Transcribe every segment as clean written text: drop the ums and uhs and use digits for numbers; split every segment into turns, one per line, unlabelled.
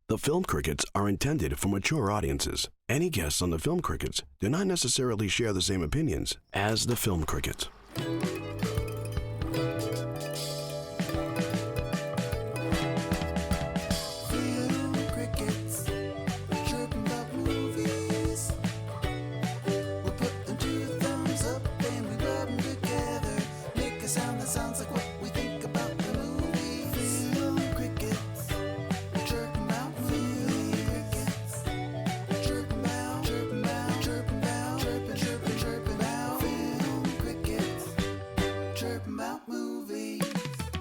The Film Crickets are intended for mature audiences. Any guests on the Film Crickets do not necessarily share the same opinions as the Film Crickets.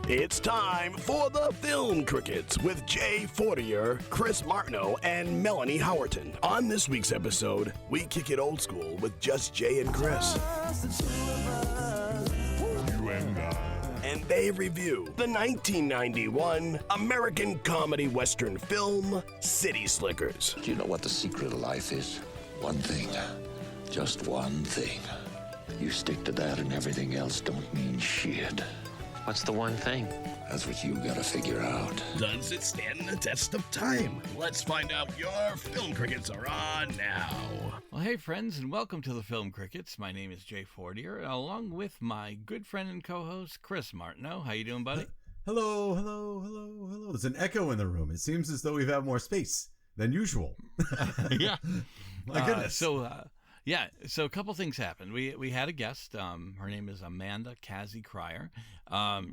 It's time for the Film Crickets with Jay Fortier, Chris Martineau, and Melanie Howerton. On this week's episode, we kick it old school with just Jay and Chris. And they review the 1991 American comedy western film, City Slickers.
Do you know what the secret of life is? One thing. Just one thing. You stick to that and everything else don't mean shit.
What's the one thing?
That's what you gotta figure out.
Does it stand the test of time? Let's find out. Your Film Crickets are on now.
Well, hey, friends, and welcome to the Film Crickets. My name is Jay Fortier, along with my good friend and co-host, Chris Martineau. How you doing, buddy?
Hello. There's an echo in the room. It seems as though we've had more space than usual.
Yeah.
My goodness.
So a couple things happened. We had a guest. Her name is Amanda Cassie Cryer.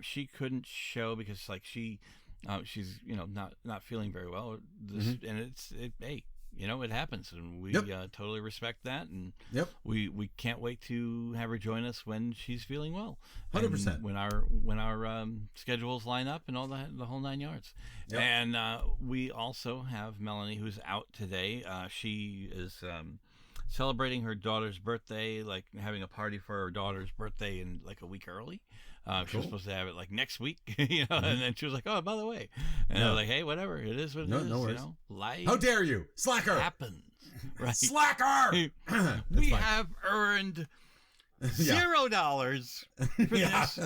She couldn't show because she's not feeling very well. And it happens, and we totally respect that. And we can't wait to have her join us when she's feeling well.
100%.
When our schedules line up and all the whole nine yards. Yep. And we also have Melanie, who's out today. She is celebrating her daughter's birthday, like having a party for her daughter's birthday in like a week early. She was supposed to have it like next week, and then she was like, "Oh, by the way," and I was like, "Hey, whatever, it is what it is."
No worries.
Life
How dare you, slacker!
Happens, right?
Slacker!
We have earned $0 for this,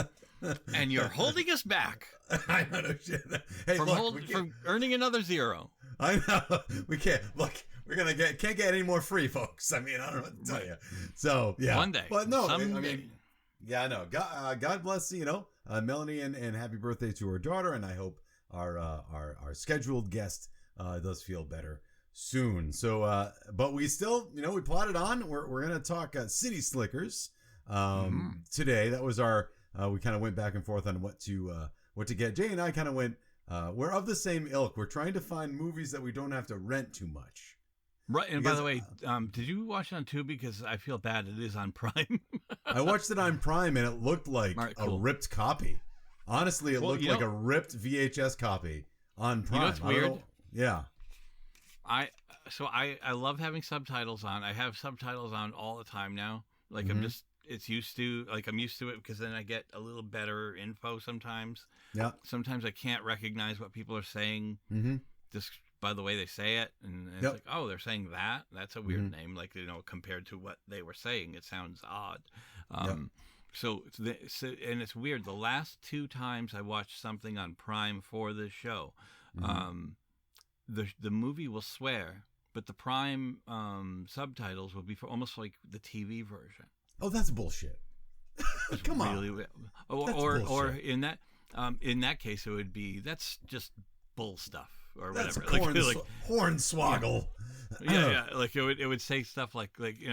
and you're holding us back.
I know, shit. Hey,
from earning another zero.
I know we can't look. We're can't get any more free, folks. I mean, I don't know what to tell you. So yeah,
one day,
but no,
someday.
I mean, yeah, I know. God bless Melanie, and happy birthday to her daughter. And I hope our scheduled guest does feel better soon. So, but we still, we plotted on. We're gonna talk City Slickers today. That was our. We kind of went back and forth on what to get. Jay and I kind of went. We're of the same ilk. We're trying to find movies that we don't have to rent too much.
Right, and by the way, did you watch it on Tubi? Because I feel bad. It is on Prime.
I watched it on Prime, and it looked like a ripped copy. Honestly, it looked like a ripped VHS copy on Prime.
You know what's weird?
Yeah.
I love having subtitles on. I have subtitles on all the time now. Like I'm used to it because then I get a little better info sometimes.
Yeah.
Sometimes I can't recognize what people are saying. Just by the way they say it, and it's like, oh, they're saying that. That's a weird name, like compared to what they were saying, it sounds odd. So and it's weird. The last two times I watched something on Prime for this show, the movie will swear, but the Prime subtitles will be for almost like the TV version.
Oh, that's bullshit. Come on.
Really, or in that case, it would be that's just bull stuff. Or
that's
whatever,
hornswoggle.
Yeah. Like it would say stuff like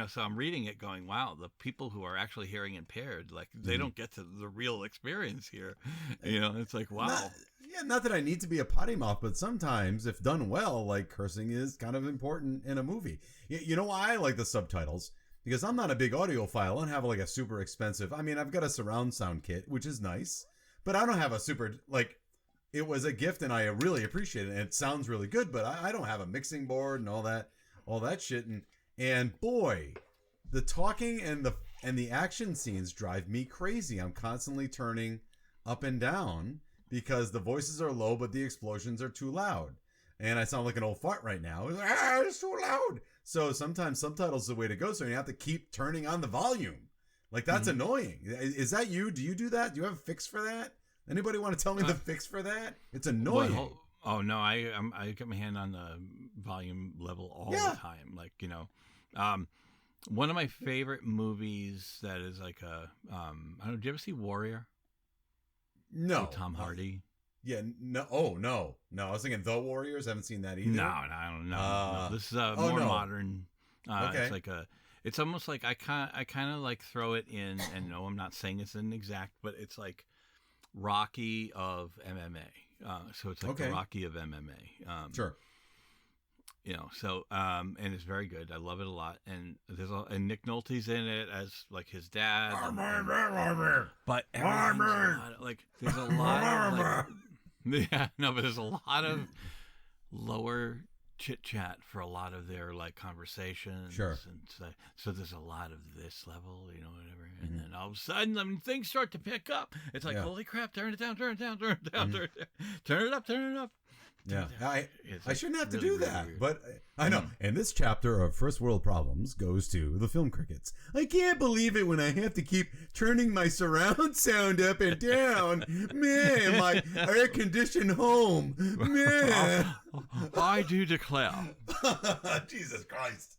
So I'm reading it, going, "Wow, the people who are actually hearing impaired, like they don't get to the real experience here." It's like, wow.
Not that I need to be a potty mouth, but sometimes, if done well, like cursing is kind of important in a movie. You know why I like the subtitles? Because I'm not a big audiophile. I don't have like a super expensive. I mean, I've got a surround sound kit, which is nice, but I don't have a super It was a gift, and I really appreciate it. And it sounds really good, but I don't have a mixing board and all that shit. And boy, the talking and the action scenes drive me crazy. I'm constantly turning up and down because the voices are low, but the explosions are too loud. And I sound like an old fart right now. It's too loud. So sometimes subtitles is the way to go. So you have to keep turning on the volume. Like that's annoying. Is that you? Do you do that? Do you have a fix for that? Anybody want to tell me the fix for that? It's annoying.
Oh no, I get my hand on the volume level all the time. Like, you know, one of my favorite movies that is like a I don't know. Did you ever see Warrior?
No.
With Tom Hardy.
Yeah. No. Oh no. No. I was thinking The Warriors. I haven't seen that either.
No, I don't know. No. This is a more modern. Okay. It's like it's almost like I kind of like throw it in, and no, I'm not saying it's an exact, but it's like Rocky of MMA. So it's like the Rocky of MMA.
Sure.
You know, so and it's very good. I love it a lot. And and Nick Nolte's in it as like his dad. But like there's a lot of like, yeah, no, but there's a lot of lower chit chat for a lot of their like conversations. Sure. And so there's a lot of this level, you know, whatever. And then all of a sudden, I mean, things start to pick up. It's like, holy crap, turn it down, turn it down, turn it down, turn it down, turn it up, turn it up.
Yeah, I shouldn't have to do that, but I know. And this chapter of First World Problems goes to the Film Crickets. I can't believe it when I have to keep turning my surround sound up and down. Man, my air-conditioned home. Man.
I do declare.
Jesus Christ.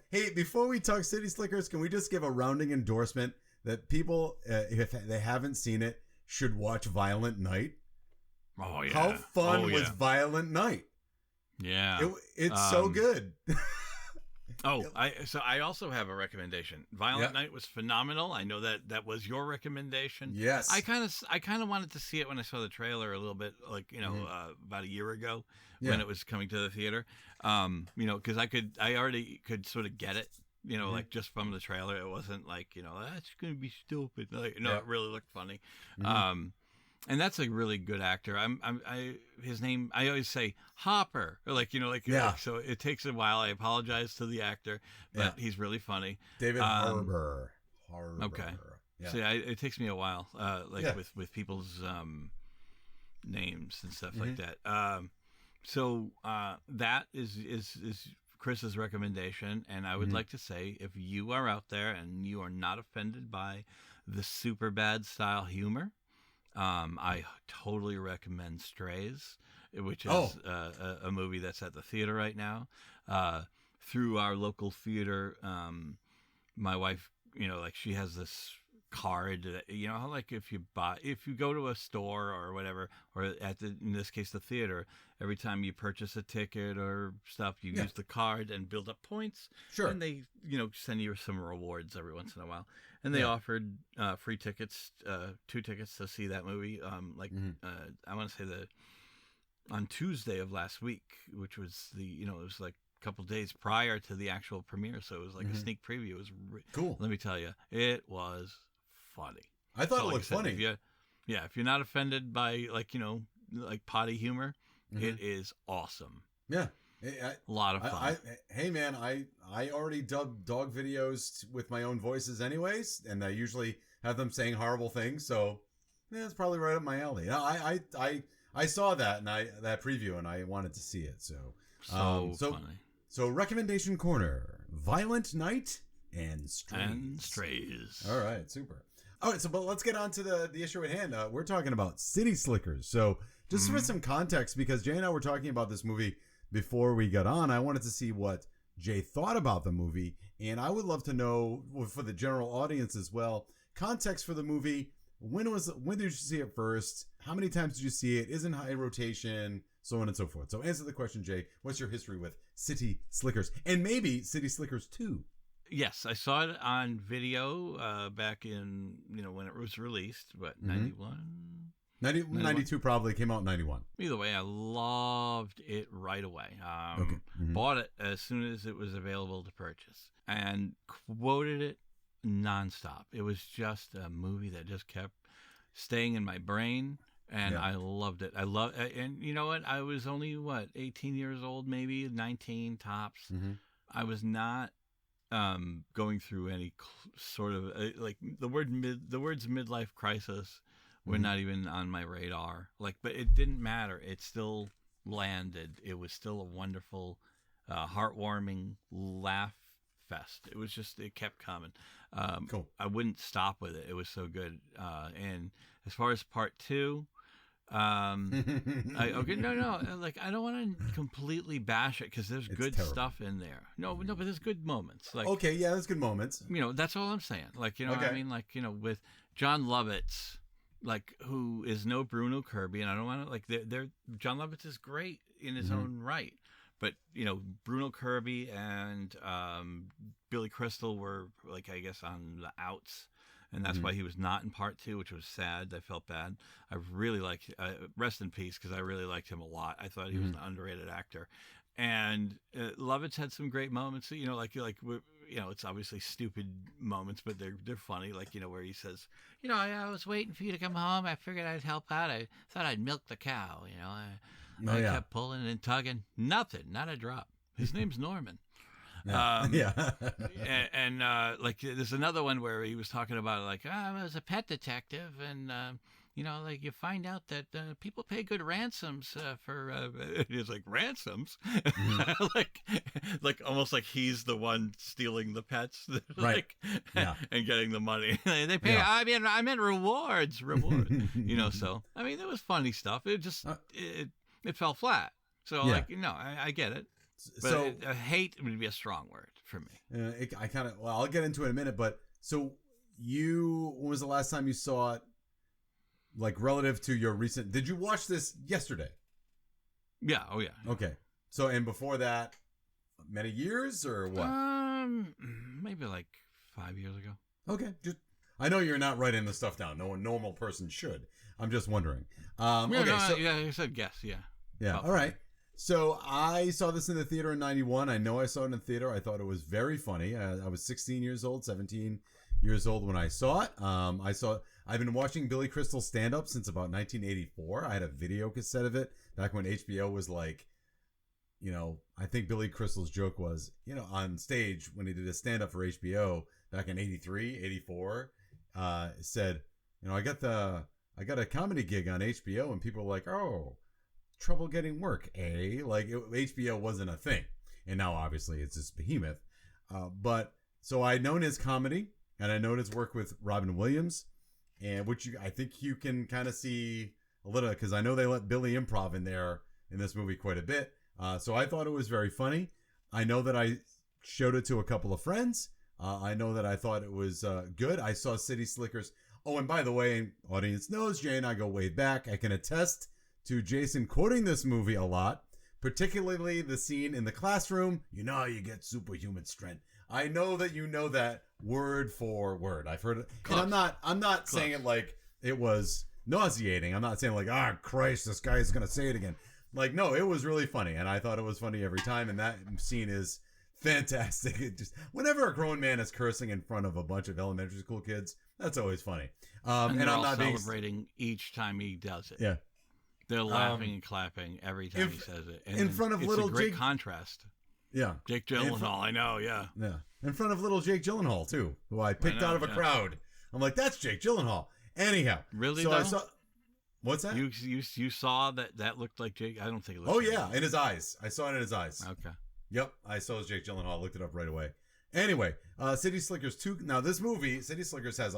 Hey, before we talk City Slickers, can we just give a rounding endorsement that people, if they haven't seen it, should watch Violent Night?
Oh yeah!
How fun was Violent Night?
Yeah,
it's so good.
I also have a recommendation. Violent Night was phenomenal. I know that was your recommendation.
Yes,
I kind of wanted to see it when I saw the trailer a little bit, like, you know, about a year ago when it was coming to the theater. You know, because I already could sort of get it. You know, like just from the trailer, it wasn't like, you know, that's gonna be stupid. Like, no, it really looked funny. And that's a really good actor. His name, I always say Hopper, or like, you know, like, so it takes a while. I apologize to the actor, but he's really funny.
David Harbour.
Okay. Yeah. See, it takes me a while, with people's names and stuff like that. So that is Chris's recommendation, and I would like to say, if you are out there and you are not offended by the super bad style humor, I totally recommend Strays, which is a movie that's at the theater right now. Through our local theater, my wife, you know, like she has this card that, you know, how like if you go to a store or whatever, or in this case the theater, every time you purchase a ticket or stuff, you use the card and build up points. Sure. And they, you know, send you some rewards every once in a while. And they offered free tickets, 2 tickets to see that movie. I want to say on Tuesday of last week, which was it was like a couple days prior to the actual premiere. So it was like a sneak preview. It was cool. Let me tell you, it was funny.
I thought it looked funny.
If you're not offended by, like, you know, like potty humor, it is awesome.
Yeah.
A lot of fun.
Hey man, I already dub dog videos with my own voices anyways, and I usually have them saying horrible things, so it's probably right up my alley. I saw that that preview and I wanted to see it. So
funny.
So recommendation corner: Violent Night and
Strays.
All right, super. All right, but let's get on to the issue at hand. We're talking about City Slickers. So just for some context, because Jay and I were talking about this movie before we got on, I wanted to see what Jay thought about the movie, and I would love to know, for the general audience as well, context for the movie. When did you see it first? How many times did you see it? Is in high rotation? So on and so forth. So answer the question, Jay. What's your history with City Slickers? And maybe City Slickers 2?
Yes, I saw it on video back in, you know, when it was released, 91?
92 probably, came out in 91.
Either way, I loved it right away. Bought it as soon as it was available to purchase and quoted it nonstop. It was just a movie that just kept staying in my brain, and I loved it. And you know what? I was only 18 years old, maybe 19 tops. I was not going through any sort of like the words midlife crisis were not even on my radar. Like, but it didn't matter. It still landed. It was still a wonderful, heartwarming laugh fest. It was just, it kept coming. Cool. I wouldn't stop with it. It was so good. And as far as part 2, Okay, no. Like, I don't want to completely bash it because there's good
terrible.
stuff in there. No, but there's good moments. Like,
okay, yeah, there's good moments.
That's all I'm saying. Like, what I
Okay.
mean? Like, with John Lovitz, like, who is no Bruno Kirby, and I don't want to, like, they're John Lovitz is great in his own right. But, Bruno Kirby and Billy Crystal were, like, I guess, on the outs. And that's why he was not in part 2, which was sad. I felt bad. I really liked, rest in peace, because I really liked him a lot. I thought he was an underrated actor. And Lovitz had some great moments. It's obviously stupid moments, but they're funny. Like, where he says, I was waiting for you to come home. I figured I'd help out. I thought I'd milk the cow. I kept pulling and tugging. Nothing, not a drop. His name's Norman.
Yeah.
and like, there's another one where he was talking about, like, I was a pet detective, and like, you find out that people pay good ransoms for. He's like, ransoms, like almost like he's the one stealing the pets,
Right? Yeah.
And getting the money. They pay.
Yeah.
I meant rewards. So I mean, there was funny stuff. It just it fell flat. So
Yeah.
like, I get it. But
So
hate would be a strong word for me.
I kind of, I'll get into it in a minute, but so when was the last time you saw it, like, relative to your recent, did you watch this yesterday?
Yeah. Oh, yeah.
Okay. So, and before that, many years or what?
Maybe like 5 years ago.
Okay. I know you're not writing the stuff down. No normal person should. I'm just wondering.
I said guess. Yeah.
Yeah. All right. So I saw this in the theater in 91. I know I saw it in the theater. I thought it was very funny. I was 16 years old, 17 years old when I saw it. I've been watching Billy Crystal stand up since about 1984. I had a video cassette of it back when HBO was like, I think Billy Crystal's joke was, on stage when he did a stand up for HBO back in 83, 84, said, I got a comedy gig on HBO, and people were like, oh, trouble getting work, eh? Like, HBO wasn't a thing, and now obviously it's this behemoth. But so I known his comedy, and I know his work with Robin Williams, and I think you can kind of see a little, because I know they let Billy improv in there in this movie quite a bit. So I thought it was very funny. I know that I showed it to a couple of friends. I know that I thought it was good. I saw City Slickers. Oh, and by the way, audience knows Jay and I go way back. I can attest to Jason quoting this movie a lot, particularly the scene in the classroom. How you get superhuman strength. I know that you know that word for word. I've heard it.
Close.
And I'm not saying it like it was nauseating. I'm not saying like, Christ, this guy is going to say it again. Like, no, it was really funny. And I thought it was funny every time. And that scene is fantastic. It just, whenever a grown man is cursing in front of a bunch of elementary school kids, that's always funny.
And
I'm
all
not
celebrating each time he does it.
Yeah.
They're laughing and clapping every time he says it. And
in front of little
it's a great
Jake,
contrast.
Yeah.
Jake Gyllenhaal, I know, yeah.
Yeah. In front of little Jake Gyllenhaal, too, who I picked out of a crowd. I'm like, that's Jake Gyllenhaal. Anyhow.
Really,
so
though?
I saw, what's that?
You saw that looked like Jake? I don't think it looked
Oh,
like
yeah,
Jake.
in his eyes. I saw it in his eyes.
Okay.
Yep, I saw it was Jake Gyllenhaal. I looked it up right away. Anyway, City Slickers 2. Now, this movie, City Slickers, has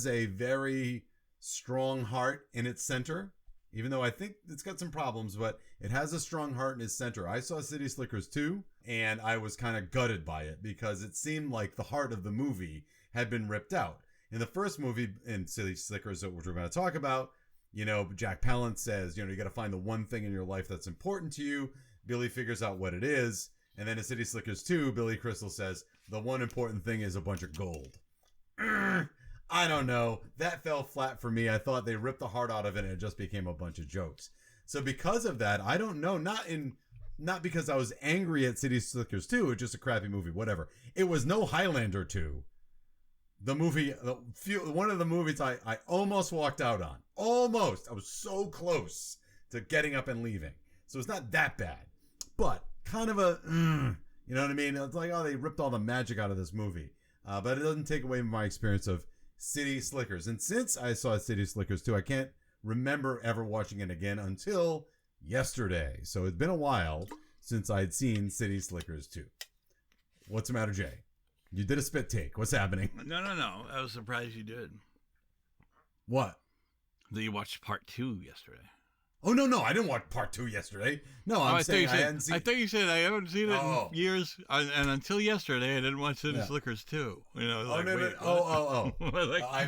a very strong heart in its center. Even though I think it's got some problems, but it has a strong heart in its center. I saw City Slickers 2, and I was kind of gutted by it because it seemed like the heart of the movie had been ripped out. In the first movie, in City Slickers, which we're going to talk about, Jack Palance says, you got to find the one thing in your life that's important to you. Billy figures out what it is. And then in City Slickers 2, Billy Crystal says, the one important thing is a bunch of gold. I don't know. That fell flat for me. I thought they ripped the heart out of it and it just became a bunch of jokes. So because of that, I don't know. Not because I was angry at City Slickers 2. It's just a crappy movie. Whatever. It was no Highlander 2. The movie, one of the movies I almost walked out on. Almost. I was so close to getting up and leaving. So it's not that bad. But kind of a, you know what I mean? It's like, they ripped all the magic out of this movie. But it doesn't take away my experience of City Slickers. And since I saw City Slickers 2, I can't remember ever watching it again until yesterday. So it's been a while since I'd seen City Slickers 2. What's the matter, Jay? You did a spit take. What's happening?
No. I was surprised you did.
What?
You watched part 2 yesterday.
Oh, no, I didn't watch part 2 yesterday. No, I'm saying I hadn't seen it.
I thought you said I haven't seen it in years, and until yesterday, I didn't watch City Slickers 2. You know,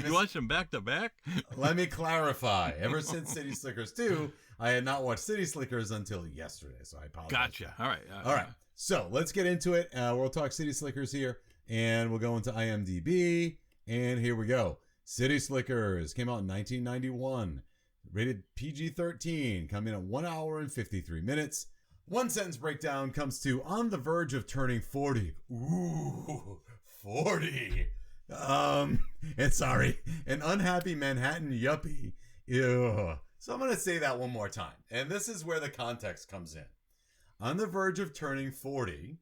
you watched them back to back?
Let me clarify. Ever since City Slickers 2, I had not watched City Slickers until yesterday, so I apologize.
Gotcha. All right.
So let's get into it. We'll talk City Slickers here, and we'll go into IMDb, and here we go. City Slickers came out in 1991. Rated PG-13, coming at 1 hour and 53 minutes. One sentence breakdown comes to on the verge of turning 40. Ooh, 40. And sorry, an unhappy Manhattan yuppie. Ew. So I'm going to say that one more time. And this is where the context comes in. On the verge of turning 40,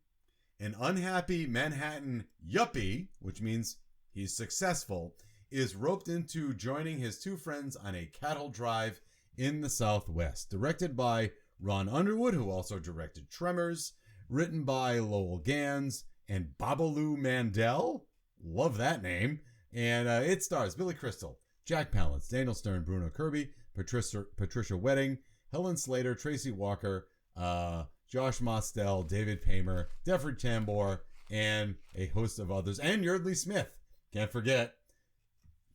an unhappy Manhattan yuppie, which means he's successful, is roped into joining his two friends on a cattle drive in the Southwest. Directed by Ron Underwood, who also directed Tremors. Written by Lowell Gans and Babalu Mandel. Love that name. And it stars Billy Crystal, Jack Palance, Daniel Stern, Bruno Kirby, Patricia Wedding, Helen Slater, Tracy Walker, Josh Mostel, David Paymer, Deford Tambor, and a host of others. And Yeardley Smith. Can't forget.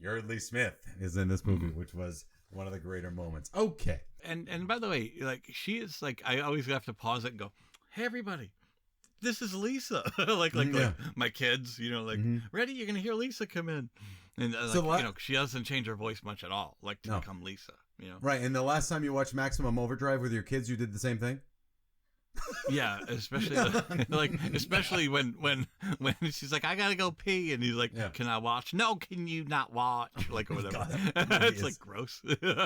Yeardley Smith is in this movie, which was one of the greater moments. Okay.
And by the way, like, she is like, I always have to pause it and go, hey, everybody, this is Lisa. like my kids, you know, like, ready? You're going to hear Lisa come in. And she doesn't change her voice much at all, like to become Lisa, you know?
Right. And the last time you watched Maximum Overdrive with your kids, you did the same thing?
Yeah, especially especially when she's like, I gotta go pee, and he's like, can I watch? No, can you not watch? Like, or whatever. It's like gross.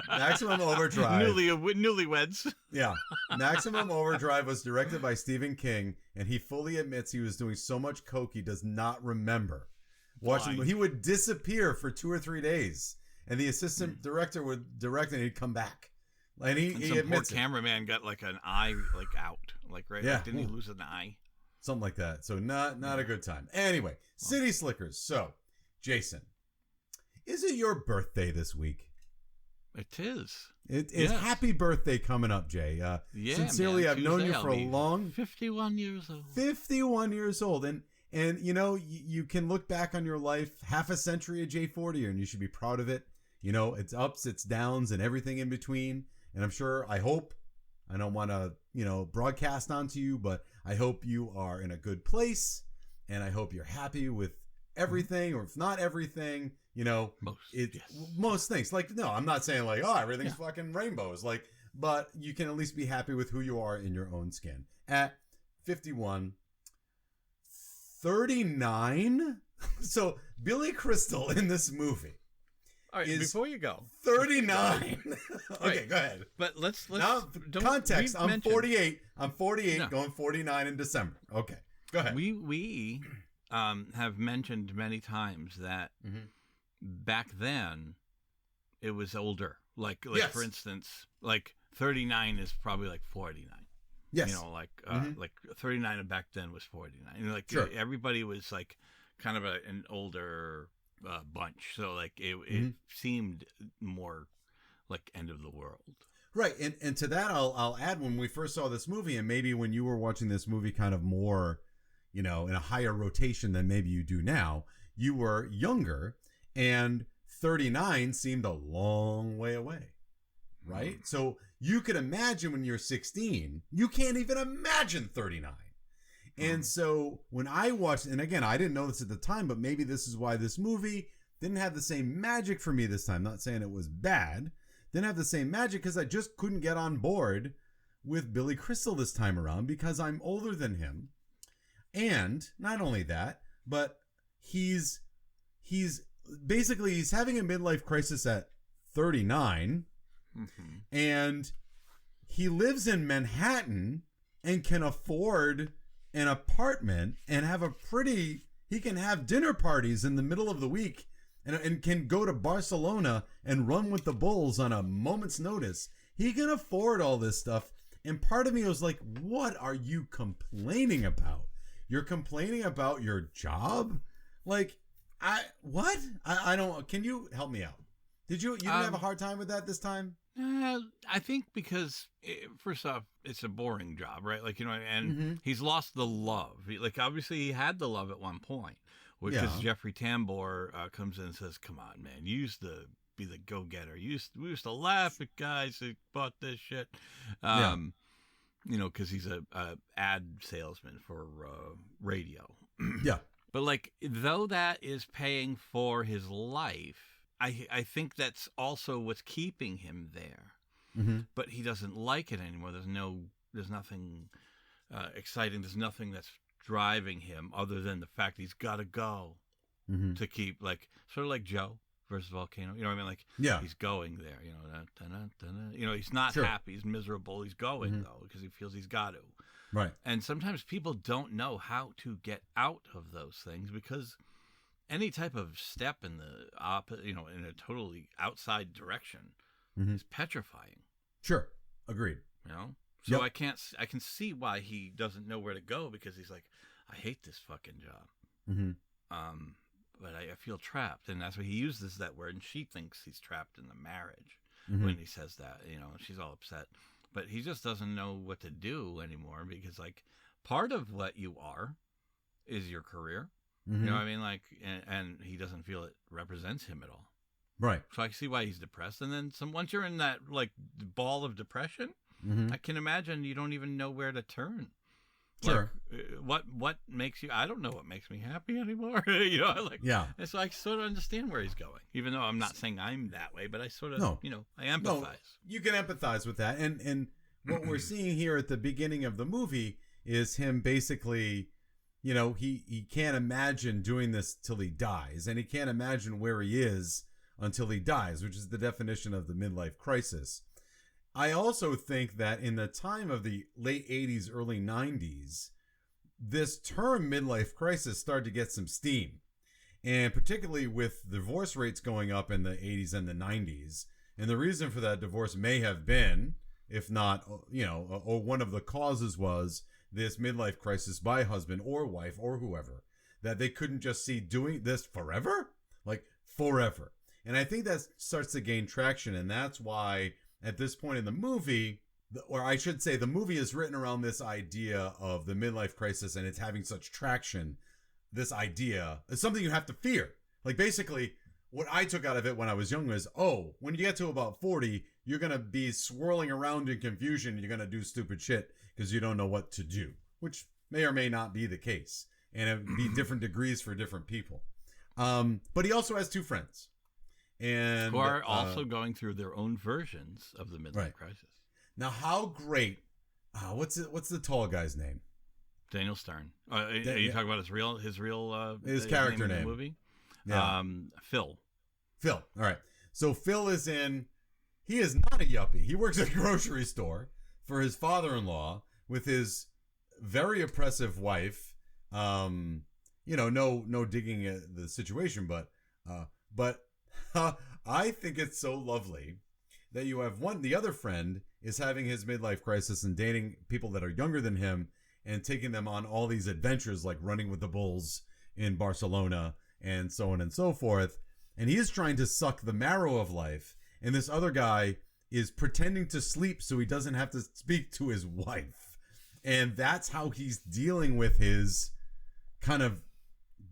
Maximum Overdrive.
Newlyweds.
Yeah, Maximum Overdrive was directed by Stephen King, and he fully admits he was doing so much coke he does not remember watching. He would disappear for 2 or 3 days, and the assistant director would direct, and he'd come back. And he admits
poor cameraman got like an eye out, like right.
Yeah.
Like, didn't he lose an eye?
Something like that. So not a good time. Anyway, City Slickers. So, Jason, is it your birthday this week?
It is.
It is. Happy birthday coming up, Jay. Sincerely, man, I've known you for a long.
51 years old.
51 years old, and you know you can look back on your life half a century of J40, and you should be proud of it. You know, it's ups, it's downs, and everything in between. And I'm sure, I hope, I don't want to, broadcast onto you, but I hope you are in a good place, and I hope you're happy with everything, or if not everything, most things. Like, no, I'm not saying like, oh, everything's fucking rainbows, like, but you can at least be happy with who you are in your own skin. At 51, 39. So Billy Crystal in this movie.
All right, before you go,
39. Okay,
right.
Go ahead.
But let's
now, context. I'm 48. I'm 48, going 49 in December. Okay, go ahead.
We have mentioned many times that back then it was older. Like yes. For instance, like 39 is probably like 49.
Yes.
Like 39 back then was 49. Like
sure.
Everybody was like kind of an older bunch, so like it seemed more like end of the world,
right? And to that I'll add, when we first saw this movie, and maybe when you were watching this movie kind of more, in a higher rotation than maybe you do now, you were younger, and 39 seemed a long way away, right? So you could imagine when you're 16, you can't even imagine 39. And so when I watched, and again, I didn't know this at the time, but maybe this is why this movie didn't have the same magic for me this time. Not saying it was bad. Didn't have the same magic because I just couldn't get on board with Billy Crystal this time around because I'm older than him. And not only that, but he's having a midlife crisis at 39. And he lives in Manhattan and can afford an apartment and he can have dinner parties in the middle of the week and can go to Barcelona and run with the Bulls on a moment's notice. He can afford all this stuff. And part of me was like, what are you complaining about? You're complaining about your job? Like, I don't, can you help me out? Did you didn't have a hard time with that this time?
I think because first off, it's a boring job, right? Like, and he's lost the love. Like, obviously he had the love at one point, because Jeffrey Tambor comes in and says, "Come on, man, you used to be the go-getter. We used to laugh at guys who bought this shit." Because he's a ad salesman for radio.
Yeah.
But like, though that is paying for his life, I think that's also what's keeping him there. Mm-hmm. But he doesn't like it anymore. There's nothing exciting. There's nothing that's driving him other than the fact he's got to go to keep, like, sort of like Joe versus Volcano. You know what I mean? Like, he's going there. He's not happy. He's miserable. He's going though because he feels he's got to.
Right.
And sometimes people don't know how to get out of those things, because any type of step in the in a totally outside direction is petrifying.
Sure. Agreed.
So I can see why he doesn't know where to go, because he's like, I hate this fucking job. But I feel trapped, and that's why he uses that word, and she thinks he's trapped in the marriage when he says that. She's all upset, but he just doesn't know what to do anymore, because like part of what you are is your career. You know what I mean? Like, and he doesn't feel it represents him at all.
Right.
So I see why he's depressed. And then once you're in that like ball of depression, I can imagine you don't even know where to turn.
Sure.
Like, what makes you? I don't know what makes me happy anymore. And so I sort of understand where he's going, even though I'm not saying I'm that way, but I sort of, I empathize.
No, you can empathize with that. And what we're seeing here at the beginning of the movie is him basically, he can't imagine doing this till he dies, and he can't imagine where he is until he dies, which is the definition of the midlife crisis. I also think that in the time of the late 80s, early 90s, this term midlife crisis started to get some steam. And particularly with divorce rates going up in the 80s and the 90s. And the reason for that divorce may have been, if not, or one of the causes was this midlife crisis by husband or wife or whoever, that they couldn't just see doing this forever, like forever. And I think that starts to gain traction. And that's why at this point in the movie, or I should say the movie is written around this idea of the midlife crisis, and it's having such traction. This idea is something you have to fear. Like, basically, what I took out of it when I was young is, when you get to about 40, you're going to be swirling around in confusion. You're going to do stupid shit because you don't know what to do, which may or may not be the case. And it would be different degrees for different people. But he also has two friends. And
who are also going through their own versions of the midlife crisis.
Now, how great? What's the tall guy's name?
Daniel Stern. Are you talking about his
character name
in the movie?
Yeah.
Phil.
All right. So Phil is he is not a yuppie. He works at a grocery store for his father-in-law with his very oppressive wife. No digging at the situation, but I think it's so lovely that you have the other friend is having his midlife crisis and dating people that are younger than him and taking them on all these adventures, like running with the bulls in Barcelona and so on and so forth. And he is trying to suck the marrow of life. And this other guy is pretending to sleep so he doesn't have to speak to his wife. And that's how he's dealing with his kind of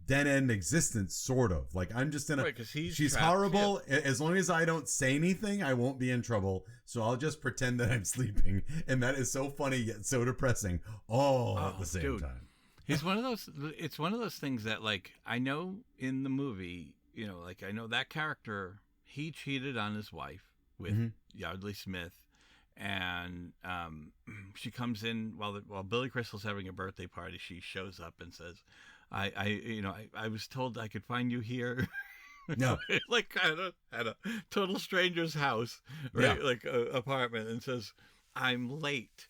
dead-end existence, sort of. Like, I'm just in she's horrible. Yeah. As long as I don't say anything, I won't be in trouble. So I'll just pretend that I'm sleeping. And that is so funny yet so depressing all at the same time.
He's one of those, it's one of those things that, like, I know in the movie, I know that character, he cheated on his wife with Yardley Smith. And she comes in while Billy Crystal's having a birthday party. She shows up and says, I was told I could find you here.
No.
Like at a total stranger's house, right? Yeah. Like apartment, and says, I'm late.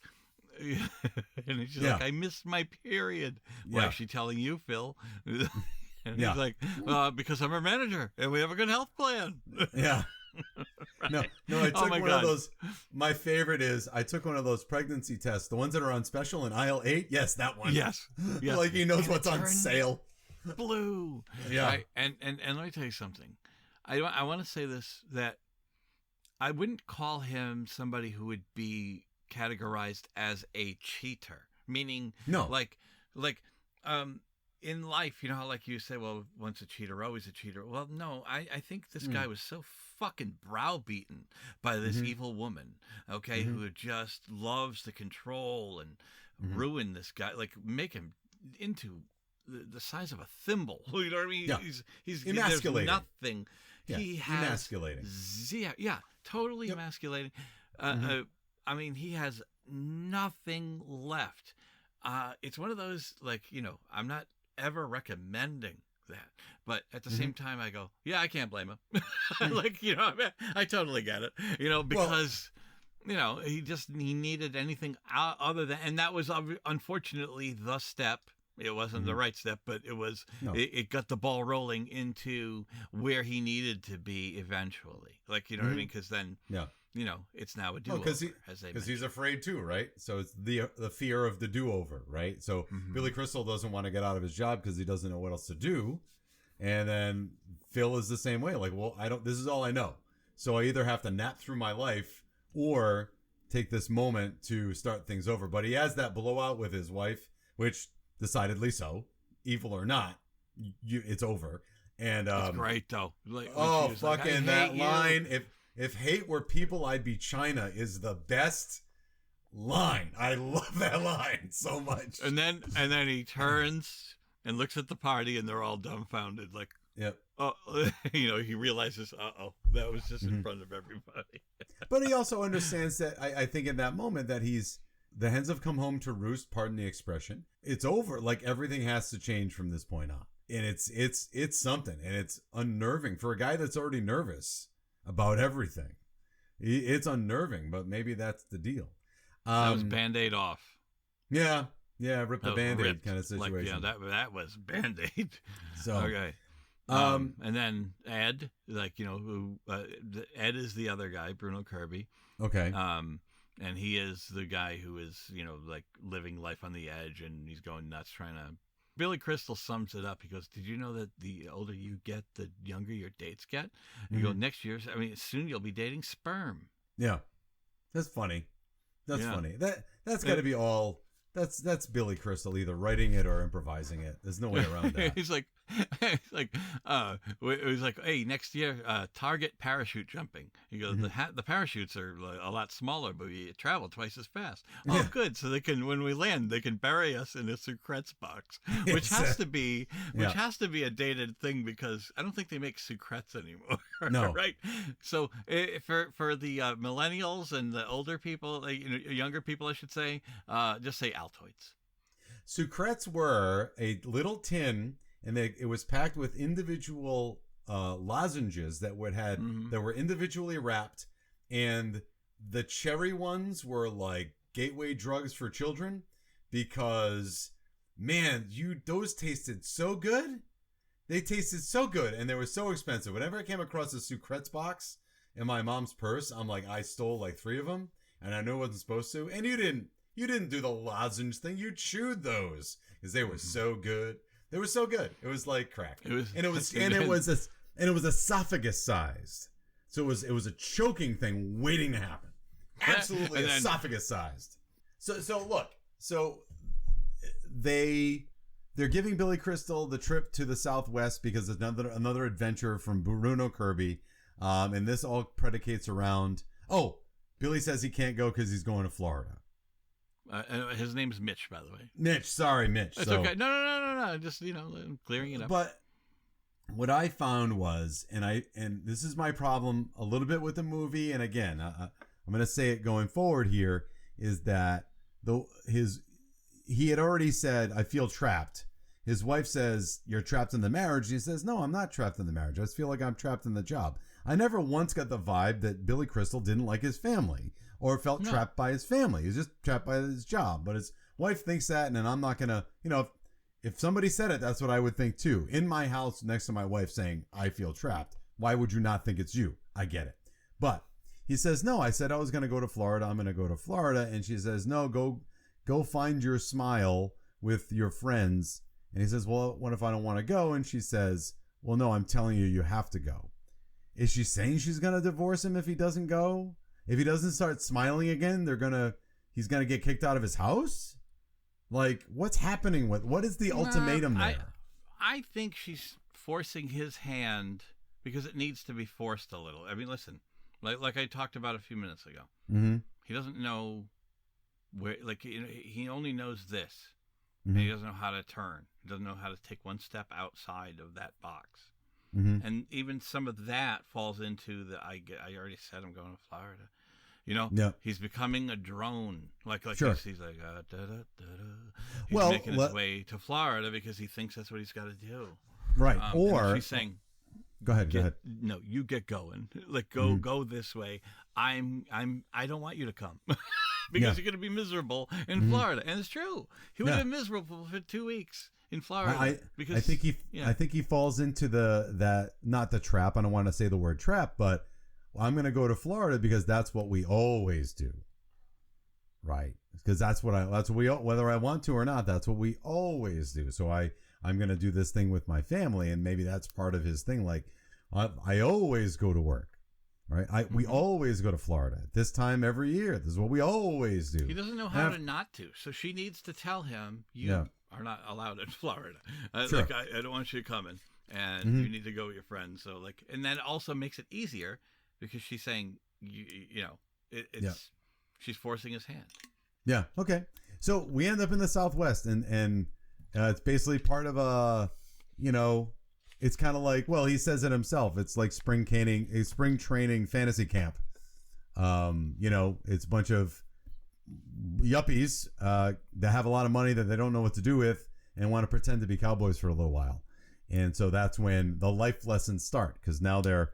And she's like, I missed my period. Why is she telling you, Phil? And he's like, because I'm her manager and we have a good health plan.
Yeah. Right. No, I took one of those. My favorite is I took one of those pregnancy tests, the ones that are on special in aisle 8. Yes, that one.
Yes.
Like he knows what's on sale.
Blue.
Yeah.
Right? And let me tell you something. I want to say this, that I wouldn't call him somebody who would be categorized as a cheater. Meaning,
no,
in life, you know how like you say, well, once a cheater, always a cheater. Well, no, I think this guy was so fucking browbeaten by this evil woman, okay, who just loves to control and ruin this guy, like make him into the size of a thimble. You know what I mean?
Yeah.
He's
emasculating.
There's nothing.
Yeah.
He has
emasculating.
Yeah, totally emasculating. I mean, he has nothing left. It's one of those, like, you know, I'm not ever recommending that, but at the same time I go, yeah, I can't blame him. Like, you know, I totally get it, you know, because you know, he needed anything other than, and that was unfortunately the step. It wasn't the right step, but it was. No. It got the ball rolling into where he needed to be eventually. Like, you know what I mean? Because then, you know, it's now a do-over. Because
he's afraid too, right? So it's the fear of the do-over, right? So Billy Crystal doesn't want to get out of his job because he doesn't know what else to do, and then Phil is the same way. Like, well, this is all I know, so I either have to nap through my life or take this moment to start things over. But he has that blowout with his wife, which decidedly so, evil or not, it's over. And
it's great though. Like,
fucking like, that line! If hate were people, I'd be China is the best line. I love that line so much.
And then he turns and looks at the party, and they're all dumbfounded, like,
yep.
Oh, you know, he realizes, that was just in front of everybody.
But he also understands that I think in that moment that the hens have come home to roost, pardon the expression. It's over. Like, everything has to change from this point on. And it's something, and it's unnerving for a guy that's already nervous about everything. It's unnerving, but maybe that's the deal.
That was Band-Aid off.
Yeah, rip the Band-Aid kind of situation.
Like, that was Band-Aid.
So
okay. And then Ed, like, you know, who Ed is the other guy, Bruno Kirby.
Okay.
And he is the guy who is, you know, like living life on the edge, and he's going nuts trying to. Billy Crystal sums it up. He goes, "Did you know that the older you get, the younger your dates get?" You go, "Next year, I mean, soon you'll be dating sperm."
Yeah, that's funny. That's funny. That's got to be all. That's Billy Crystal either writing it or improvising it. There's no way around that.
He's like, it was like, hey, next year, target parachute jumping. He goes, the parachutes are a lot smaller, but we travel twice as fast. Oh, good. So when we land, they can bury us in a Sucrets box, which has to be a dated thing, because I don't think they make Sucrets anymore.
No.
Right. So for the millennials and the older people, younger people, I should say, just say Altoids.
Sucrets were a little tin, and it was packed with individual lozenges that were individually wrapped, and the cherry ones were like gateway drugs for children, because man, those tasted so good. They tasted so good, and they were so expensive. Whenever I came across a Sucrets box in my mom's purse, I'm like, I stole like 3 of them, and I knew I wasn't supposed to. And you didn't do the lozenge thing. You chewed those because they were so good. They were so good. It was like crack. It was esophagus sized. So it was a choking thing waiting to happen. Absolutely esophagus sized. So look. So they're giving Billy Crystal the trip to the Southwest because it's another adventure from Bruno Kirby, and this all predicates around. Oh, Billy says he can't go because he's going to Florida.
His name's Mitch, by the way.
Mitch, sorry, Mitch.
It's okay. No. Just, I'm clearing it up.
But what I found was, and this is my problem a little bit with the movie, and again, I'm going to say it going forward here, is that he had already said, I feel trapped. His wife says, you're trapped in the marriage. He says, no, I'm not trapped in the marriage. I just feel like I'm trapped in the job. I never once got the vibe that Billy Crystal didn't like his family or felt trapped by his family. He was just trapped by his job. But his wife thinks that, and then I'm not going to, if somebody said it, that's what I would think too. In my house next to my wife saying, I feel trapped. Why would you not think it's you? I get it. But he says, no, I said I was going to go to Florida. I'm going to go to Florida. And she says, no, go find your smile with your friends. And he says, well, what if I don't want to go? And she says, well, no, I'm telling you, you have to go. Is she saying she's gonna divorce him if he doesn't go? If he doesn't start smiling again, he's gonna get kicked out of his house? Like, what's happening what is the ultimatum there?
I think she's forcing his hand because it needs to be forced a little. I mean, listen, like I talked about a few minutes ago.
Mm-hmm.
He doesn't know where, like, he only knows this.
Mm-hmm.
And he doesn't know how to turn. He doesn't know how to take one step outside of that box.
Mm-hmm.
And even some of that falls into I already said I'm going to Florida. He's becoming a drone. Like
sure.
he's like, He's making his way to Florida because he thinks that's what he's got to do.
Right.
Or she's saying,
go ahead.
No, you get going. Like, go this way. I don't want you to come because you're going to be miserable in Florida. And it's true. He would have been miserable for 2 weeks in Florida. I
think he falls into that, not the trap. I don't want to say the word trap, but I'm going to go to Florida because that's what we always do. Right. Because whether I want to or not, that's what we always do. So I'm going to do this thing with my family. And maybe that's part of his thing. Like, I always go to work. Right. We always go to Florida at this time every year. This is what we always do.
He doesn't know how to not to. So she needs to tell him you are not allowed in Florida.
Sure.
Like, I don't want you coming, and you need to go with your friends. So and that also makes it easier because she's saying she's forcing his hand.
Yeah. Okay. So we end up in the Southwest, and it's basically part of a, it's kind of like, well, he says it himself. It's like spring training fantasy camp. It's a bunch of yuppies that have a lot of money that they don't know what to do with and want to pretend to be cowboys for a little while. And so that's when the life lessons start, because now they're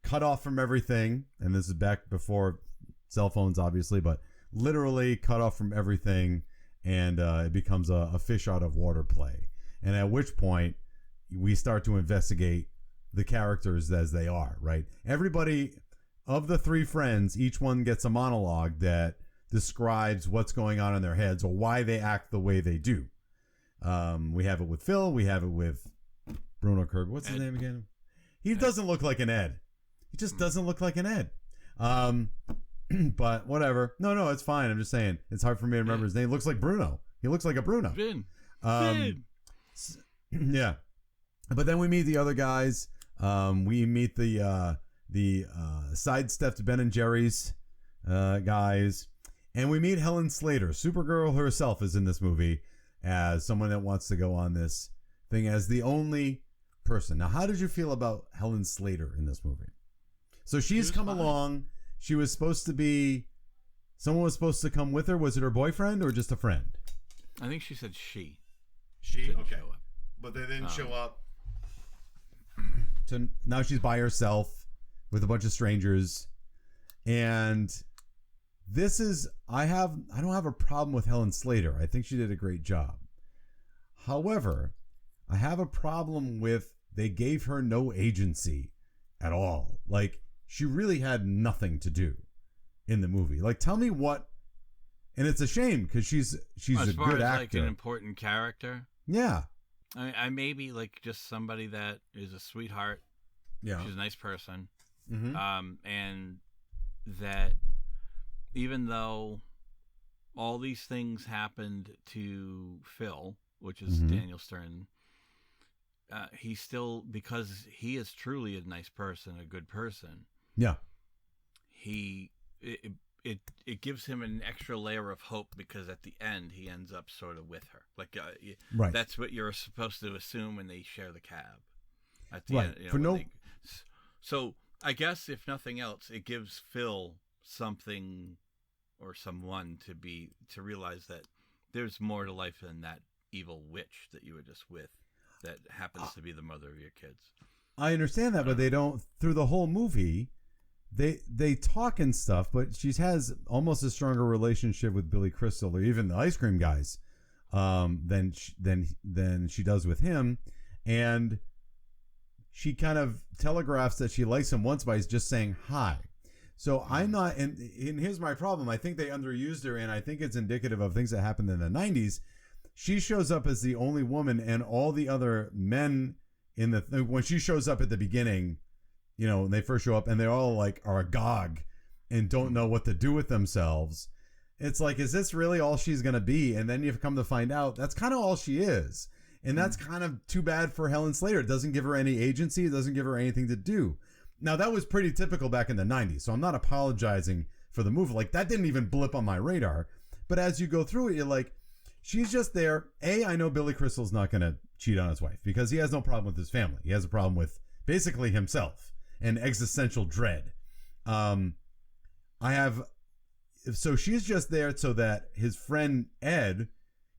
cut off from everything. And this is back before cell phones, obviously, but literally cut off from everything. And it becomes a fish out of water play. And at which point we start to investigate the characters as they are, right? Everybody of the three friends, each one gets a monologue that describes what's going on in their heads or why they act the way they do. We have it with Phil. We have it with Bruno Kirk. What's his name again? He doesn't look like an Ed. He just doesn't look like an Ed. But whatever. No, it's fine. I'm just saying it's hard for me to remember his name. He looks like Bruno. He looks like a Bruno.
Vin.
Yeah. But then we meet the other guys. We meet the sidestepped Ben and Jerry's guys. And we meet Helen Slater. Supergirl herself is in this movie as someone that wants to go on this thing as the only person. Now, how did you feel about Helen Slater in this movie? So she's come along. She was supposed to be... Someone was supposed to come with her. Was it her boyfriend or just a friend?
I think she said she.
She?
Didn't
Okay.
show up.
But they didn't show up. So now she's by herself with a bunch of strangers. And this is... I don't have a problem with Helen Slater. I think she did a great job. However, I have a problem with they gave her no agency at all. Like, she really had nothing to do in the movie. Like, tell me what... And it's a shame because she's a good actor.
Like an important character.
Yeah.
I maybe like just somebody that is a sweetheart.
Yeah.
She's a nice person.
Mm-hmm.
And that even though all these things happened to Phil, which is Daniel Stern, he still, because he is truly a nice person, a good person.
Yeah.
It gives him an extra layer of hope because at the end he ends up sort of with her. Like
right.
That's what you're supposed to assume when they share the cab. At the
right.
end, so I guess if nothing else, it gives Phil something or someone to realize that there's more to life than that evil witch that you were just with that happens to be the mother of your kids.
I understand that, but they don't, through the whole movie, they talk and stuff, but she has almost a stronger relationship with Billy Crystal or even the ice cream guys than she does with him. And she kind of telegraphs that she likes him once by just saying hi. So I'm not, and here's my problem. I think they underused her, and I think it's indicative of things that happened in the 90s. She shows up as the only woman, and all the other men when she shows up at the beginning, when they first show up and they all like are agog and don't know what to do with themselves. It's like, is this really all she's going to be? And then you've come to find out that's kind of all she is. And that's kind of too bad for Helen Slater. It doesn't give her any agency. It doesn't give her anything to do. Now, that was pretty typical back in the 90s. So I'm not apologizing for the movie. Like, that didn't even blip on my radar. But as you go through it, you're like, she's just there. I know Billy Crystal's not going to cheat on his wife because he has no problem with his family. He has a problem with basically himself and existential dread. So she's just there so that his friend Ed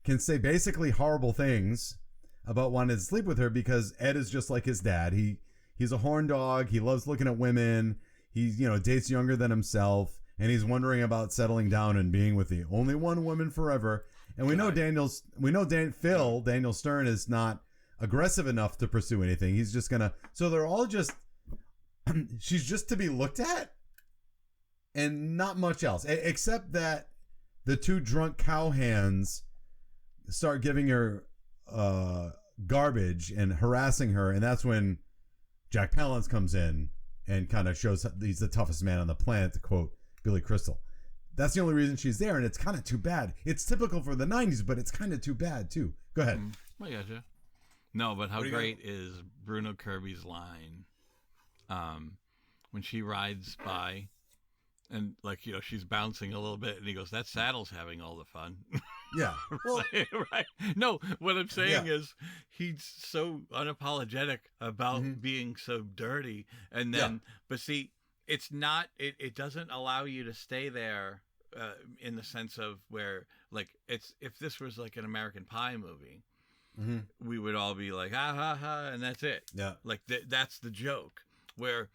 can say basically horrible things about wanting to sleep with her because Ed is just like his dad. He's a horn dog. He loves looking at women. He's, dates younger than himself. And he's wondering about settling down and being with the only one woman forever. And we know Daniel Stern is not aggressive enough to pursue anything. He's just so they're all just, she's just to be looked at and not much else, except that the two drunk cowhands start giving her garbage and harassing her. And that's when Jack Palance comes in and kind of shows he's the toughest man on the planet, to quote Billy Crystal. That's the only reason she's there, and it's kind of too bad. It's typical for the 90s, but it's kind of too bad, too. Go ahead.
I gotcha. No, but how great is Bruno Kirby's line when she rides by and, she's bouncing a little bit, and he goes, that saddle's having all the fun.
Yeah. Well,
right. No, what I'm saying is he's so unapologetic about being so dirty. And then, but see, it's not, it doesn't allow you to stay there in the sense of where, if this was like an American Pie movie, we would all be like, ha ha ha, and that's it. Yeah. That's the joke. Where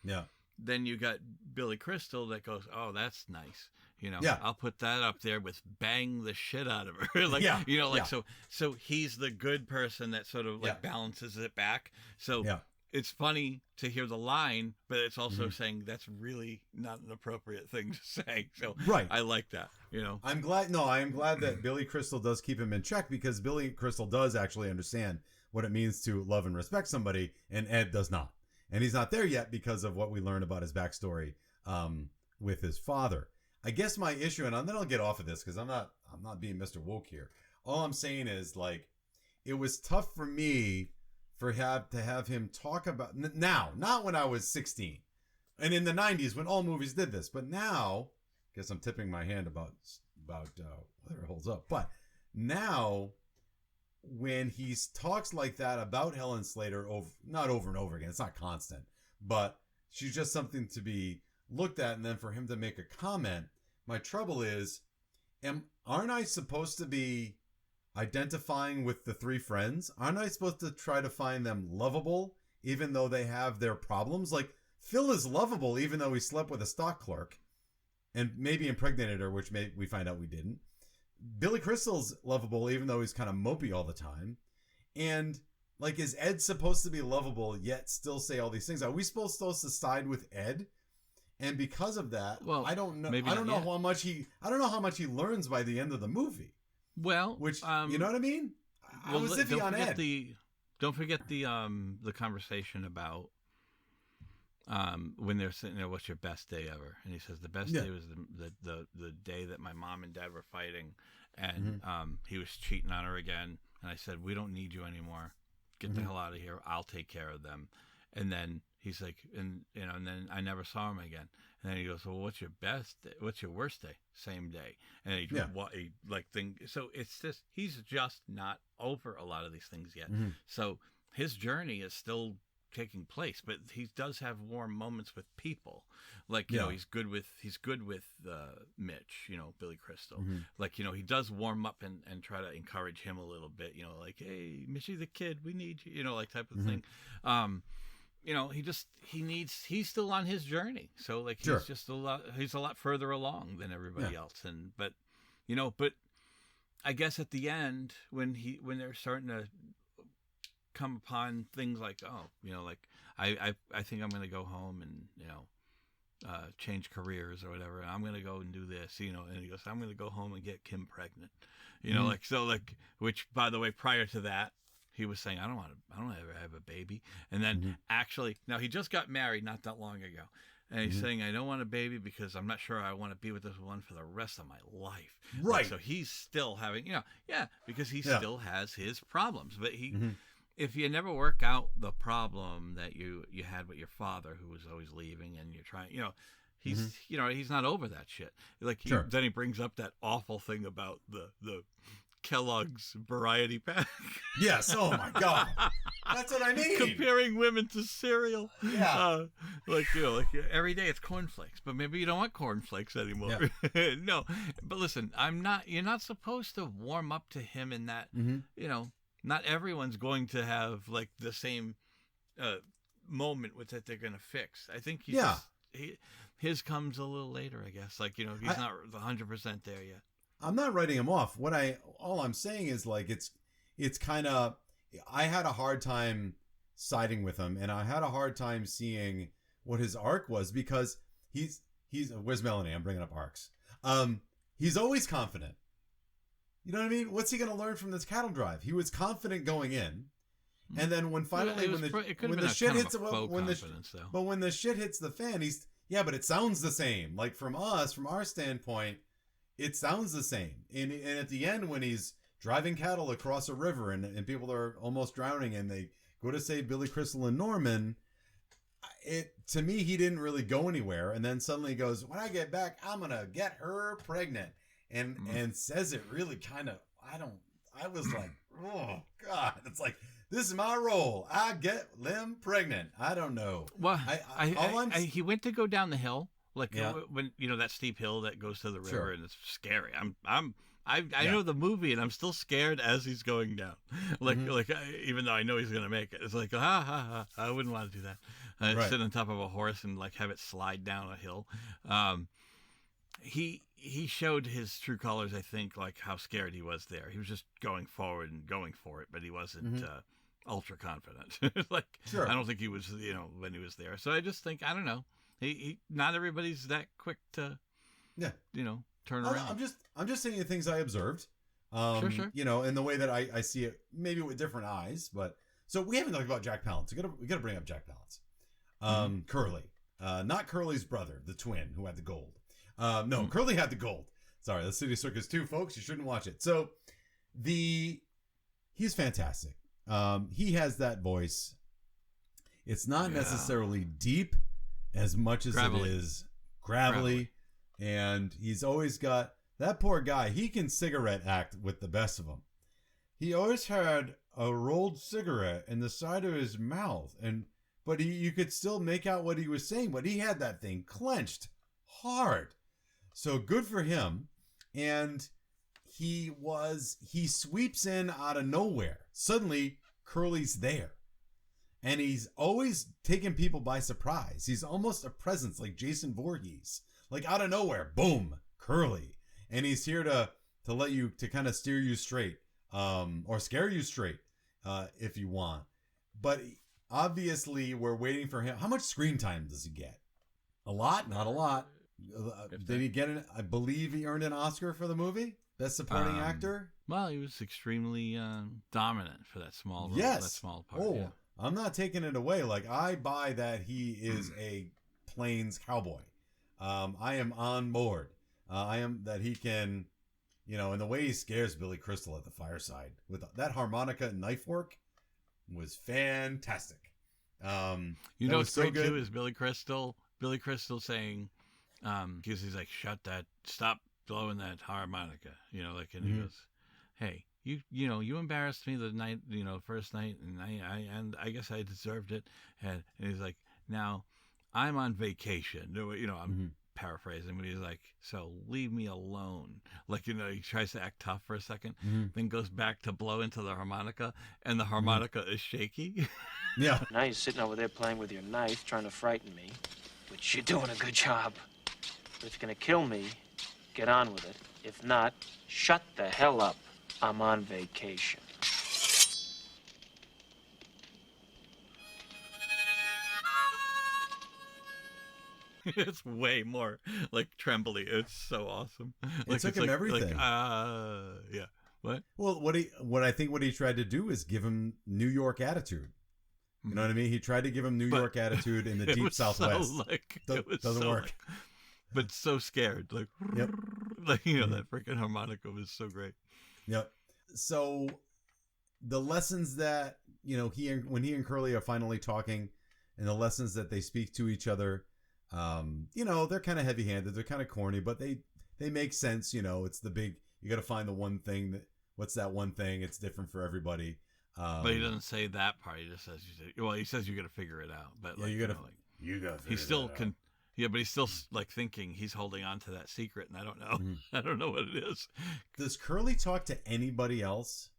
then you got Billy Crystal that goes, oh, that's nice. I'll put that up there with bang the shit out of her. So he's the good person that sort of balances it back. So it's funny to hear the line, but it's also saying that's really not an appropriate thing to say. So I like that,
I am glad that Billy Crystal does keep him in check, because Billy Crystal does actually understand what it means to love and respect somebody, and Ed does not. And he's not there yet because of what we learn about his backstory with his father. I guess my issue, and then I'll get off of this because I'm not being Mr. Woke here. All I'm saying is, it was tough for me to have him talk about now, not when I was 16 and in the 90s when all movies did this, but now, I guess I'm tipping my hand about whether it holds up. But now, when he talks like that about Helen Slater, not over and over again, it's not constant, but she's just something to be looked at, and then for him to make a comment, my trouble is, aren't I supposed to be identifying with the three friends? Aren't I supposed to try to find them lovable, even though they have their problems? Like, Phil is lovable, even though he slept with a stock clerk and maybe impregnated her, which we find out we didn't. Billy Crystal's lovable, even though he's kind of mopey all the time. And, is Ed supposed to be lovable, yet still say all these things? Are we supposed to side with Ed? And because of that, I don't know. I don't know how much he learns by the end of the movie. Well, which you know what I mean? I was iffy on Ed.
Don't forget the conversation about when they're sitting there. What's your best day ever? And he says the best day was the day that my mom and dad were fighting, and he was cheating on her again. And I said, we don't need you anymore. Get the hell out of here. I'll take care of them. And then he's like, and then I never saw him again. And then he goes, well, what's your best day? What's your worst day? Same day. And so it's just, he's just not over a lot of these things yet. So his journey is still taking place, but he does have warm moments with people. He's good with Mitch, Billy Crystal. He does warm up and try to encourage him a little bit, hey, Mitchy the kid, we need you, type of thing. He's still on his journey. So he's just he's a lot further along than everybody else. But I guess at the end when they're starting to come upon things I think I'm going to go home and, change careers or whatever. And I'm going to go and do this, and he goes, I'm going to go home and get Kim pregnant, which by the way, prior to that, he was saying, I don't ever have a baby. And then actually, now he just got married not that long ago. And he's saying, I don't want a baby because I'm not sure I want to be with this one for the rest of my life.
Right.
Like, so he's still having, because he still has his problems. But if you never work out the problem that you had with your father, who was always leaving, and you're trying, he's, he's not over that shit. Like, then he brings up that awful thing about the Kellogg's variety pack.
Yes. Oh my God. That's what I mean.
Comparing women to cereal.
Yeah.
Like every day it's cornflakes, but maybe you don't want cornflakes anymore. Yeah. No, but listen, you're not supposed to warm up to him in that, not everyone's going to have like the same moment with that they're going to fix. I think his comes a little later, I guess. Like, he's not 100% there yet.
I'm not writing him off. All I'm saying is like it's kind of, I had a hard time siding with him, and I had a hard time seeing what his arc was, because he's where's Melanie? I'm bringing up arcs. He's always confident. You know what I mean? What's he going to learn from this cattle drive? He was confident going in, and then when the shit hits the fan, but it sounds the same. Like from our standpoint, it sounds the same. And at the end, when he's driving cattle across a river and people are almost drowning and they go to save Billy Crystal and Norman, to me, he didn't really go anywhere. And then suddenly he goes, when I get back, I'm going to get her pregnant. And says it really kind of, I was like, oh God, it's like, this is my role. I get them pregnant. I don't know.
Well, he went to go down the hill. Like when that steep hill that goes to the river, and it's scary. I know the movie, and I'm still scared as he's going down. Like even though I know he's gonna make it, it's like I wouldn't want to do that. Sit on top of a horse and like have it slide down a hill. He showed his true colors. I think, like how scared he was there. He was just going forward and going for it, but he wasn't ultra confident. I don't think he was when he was there. So I just think, I don't know. He not everybody's that quick to turn around. I'm just saying the things I observed. Sure. In the way that I see it, maybe with different eyes. But so we haven't talked about Jack Palance. We gotta bring up Jack Palance. Curly, not Curly's brother, the twin who had the gold. Curly had the gold. Sorry, the City Circus 2, folks. You shouldn't watch it. So he's fantastic. He has that voice. It's not necessarily deep as much as it is gravelly. And he's always got that poor guy. He can cigarette act with the best of them. He always had a rolled cigarette in the side of his mouth, but you could still make out what he was saying. But he had that thing clenched hard. So good for him. And he sweeps in out of nowhere. Suddenly, Curly's there. And he's always taking people by surprise. He's almost a presence, like Jason Voorhees. Like out of nowhere, boom, Curly. And he's here to let you, to kind of steer you straight, or scare you straight, if you want. But obviously, we're waiting for him. How much screen time does he get? A lot? Not a lot. Did he get I believe he earned an Oscar for the movie? Best supporting actor? Well, he was extremely dominant for that small role,
that
small part.
Oh,
yeah.
I'm not taking it away. Like, I buy that he is a plains cowboy. I am on board. I am that he can, and the way he scares Billy Crystal at the fireside with that harmonica and knife work was fantastic.
So good too is Billy Crystal saying, because he's like, stop blowing that harmonica, and he goes, hey, you embarrassed me the night, first night, and I guess I deserved it. And he's like, now I'm on vacation. I'm paraphrasing, but he's like, so leave me alone. Like, he tries to act tough for a second, then goes back to blow into the harmonica, and the harmonica is shaky.
Yeah.
Now you're sitting over there playing with your knife, trying to frighten me, which you're doing a good job. But if you're going to kill me, get on with it. If not, shut the hell up. I'm on vacation.
It's way more like trembly. It's so awesome.
It took him everything.
Yeah. What?
Well, what I think he tried to do is give him New York attitude. You know what I mean? He tried to give him New York attitude in the deep Southwest. Doesn't work.
But so scared, like,
yep.
Like that freaking harmonica was so great.
Yep. So the lessons that when he and Curly are finally talking, and the lessons that they speak to each other, they're kind of heavy-handed, they're kind of corny, but they make sense. It's the big. You got to find the one thing what's that one thing? It's different for everybody.
But he doesn't say that part. He just says, he says you got to figure it out. But
you got to figure
he still
it out.
can. Yeah, but he's still like thinking he's holding on to that secret, and I don't know. I don't know what it is.
Does Curly talk to anybody else?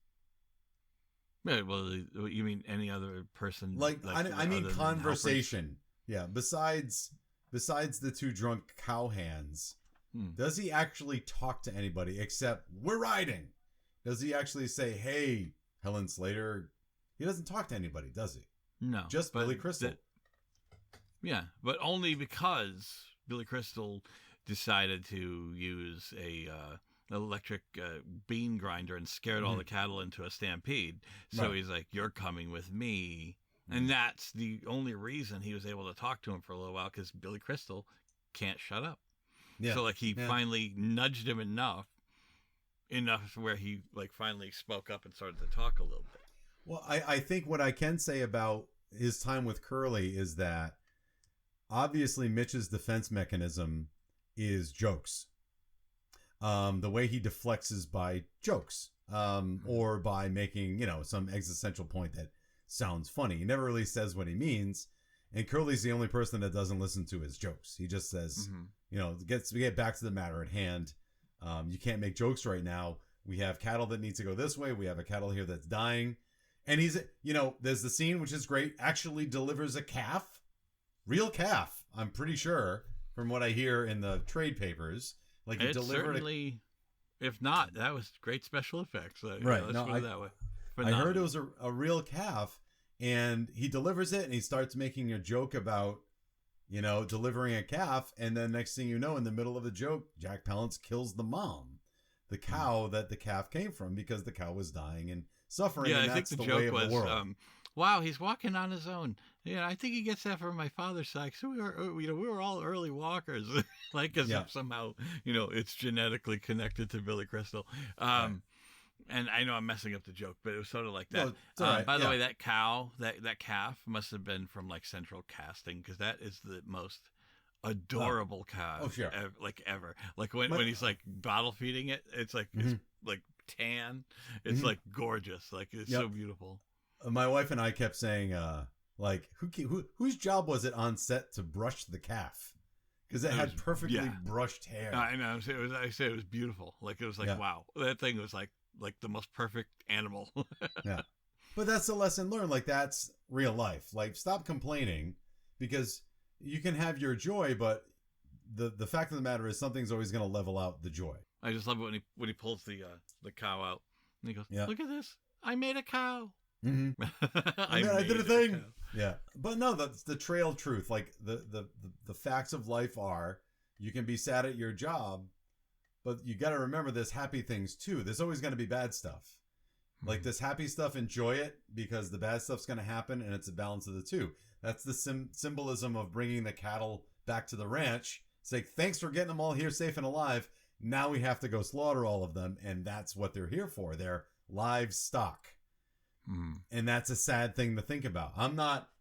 Yeah, well, you mean any other person?
Like I mean, conversation. Yeah. Besides the two drunk cowhands, does he actually talk to anybody except we're riding? Does he actually say, "Hey, Helen Slater"? He doesn't talk to anybody, does he?
No,
just Billy Crystal.
Yeah, but only because Billy Crystal decided to use an electric bean grinder and scared all the cattle into a stampede. So he's like, "You're coming with me," and that's the only reason he was able to talk to him for a little while, because Billy Crystal can't shut up. Yeah. So he finally nudged him enough where he finally spoke up and started to talk a little bit.
Well, I think what I can say about his time with Curly is that obviously Mitch's defense mechanism is jokes. The way he deflects is by jokes, or by making, some existential point that sounds funny. He never really says what he means. And Curly's the only person that doesn't listen to his jokes. He just says, get back to the matter at hand. You can't make jokes right now. We have cattle that need to go this way. We have a cattle here that's dying. And he's, there's the scene, which is great, actually delivers a calf, real calf, I'm pretty sure, from what I hear in the trade papers. Like, he delivered
certainly, if not, that was great special effects. Right. Let's put it that way.
I heard it was a real calf, and he delivers it, and he starts making a joke about, delivering a calf, and then next thing you know, in the middle of the joke, Jack Palance kills the mom, the cow that the calf came from, because the cow was dying and suffering.
Yeah,
and
I think the joke was, wow, he's walking on his own. Yeah, I think he gets that from my father's side. So we were all early walkers, as if somehow, it's genetically connected to Billy Crystal. And I know I'm messing up the joke, but it was sort of like that.
No, right.
By the way, that cow, that calf must have been from Central Casting, because that is the most adorable cow ever. When he's bottle feeding it, it's it's tan. It's gorgeous. It's so beautiful.
My wife and I kept saying, whose job was it on set to brush the calf? Because it had perfectly brushed hair.
I know. I said it was beautiful. It was wow, that thing was like the most perfect animal.
Yeah, but that's the lesson learned. That's real life. Stop complaining, because you can have your joy, but the fact of the matter is something's always going to level out the joy.
I just love it when he pulls the cow out and he goes, "Look at this! I made a cow."
Mm-hmm. I did a thing. Yeah, but no, that's the trail truth. The facts of life are, you can be sad at your job, but you got to remember there's happy things too. There's always going to be bad stuff. This happy stuff, enjoy it, because the bad stuff's going to happen, and it's a balance of the two. That's the symbolism of bringing the cattle back to the ranch. It's like, thanks for getting them all here safe and alive. Now we have to go slaughter all of them, and that's what they're here for. They're livestock. And that's a sad thing to think about.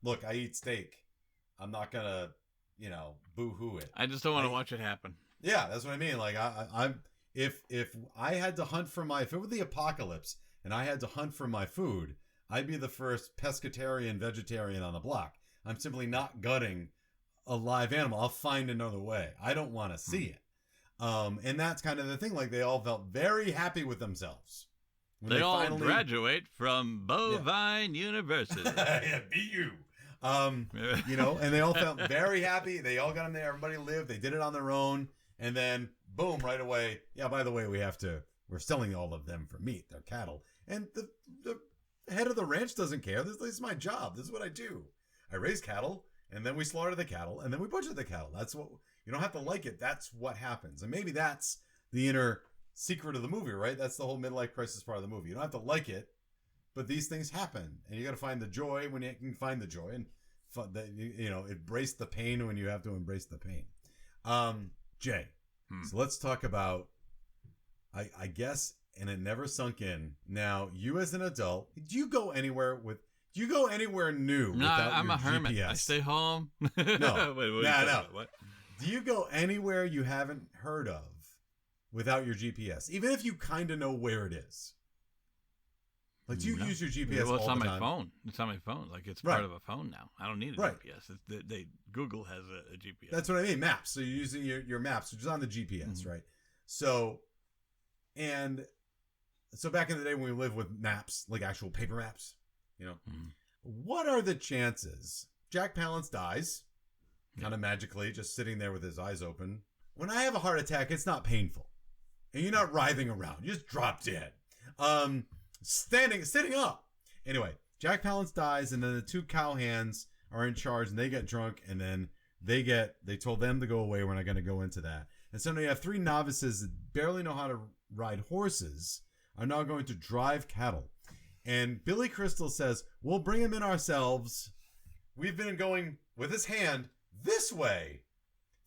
Look, I eat steak. I'm not going to, boo-hoo it.
I just don't want to watch it happen.
Yeah, that's what I mean. If I had to hunt for if it were the apocalypse and I had to hunt for my food, I'd be the first pescatarian vegetarian on the block. I'm simply not gutting a live animal. I'll find another way. I don't want to see it. And that's kind of the thing. They all felt very happy with themselves.
They all finally graduate from Bovine University.
Yeah, BU. And they all felt very happy. They all got in there. Everybody lived. They did it on their own. And then, boom, right away. Yeah, by the way, we're selling all of them for meat. They're cattle. And the head of the ranch doesn't care. This is my job. This is what I do. I raise cattle, and then we slaughter the cattle, and then we butcher the cattle. That's what, you don't have to like it. That's what happens. And maybe that's the inner secret of the movie, right? That's the whole midlife crisis part of the movie. You don't have to like it, but these things happen, and you got to find the joy when you can find the joy, and embrace the pain when you have to embrace the pain. Jay, so let's talk about, I guess, and it never sunk in. Now, you as an adult, do you go anywhere new without
I'm
your
a hermit.
GPS?
I stay home.
No.
No. What?
Do you go anywhere you haven't heard of without your GPS, even if you kind of know where it is? Like, do you use your GPS
well, it's
all
on
the
my
time?
phone. It's on my phone. Like, it's
Right.
part of a phone now. I don't need a
Right.
GPS. Google has a GPS.
That's what I mean. Maps. So you're using your maps, which is on the GPS, right? So back in the day when we lived with maps, like actual paper maps, what are the chances Jack Palance dies, kind of magically, just sitting there with his eyes open? When I have a heart attack, it's not painful, and you're not writhing around. You just drop dead. Sitting up. Anyway, Jack Palance dies, and then the two cowhands are in charge, and they get drunk, and then they told them to go away. We're not going to go into that. And so now you have three novices that barely know how to ride horses are now going to drive cattle. And Billy Crystal says, we'll bring him in ourselves. We've been going with his hand this way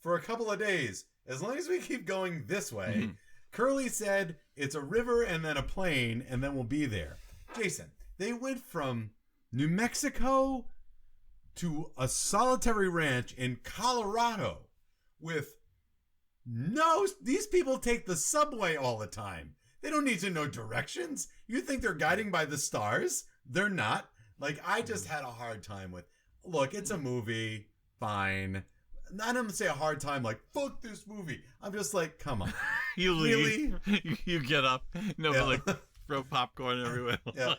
for a couple of days. As long as we keep going this way. Mm-hmm. Curly said it's a river and then a plain, and then we'll be there. Jason, they went from New Mexico to a solitary ranch in Colorado with these people take the subway all the time. They don't need to know directions. You think they're guiding by the stars? They're not. Like, I just had a hard time with, look, it's a movie, fine. I don't say a hard time like, fuck this movie. I'm just like, come on.
You leave. Really? You get up. No,
yeah.
Like, throw popcorn everywhere.
Yeah.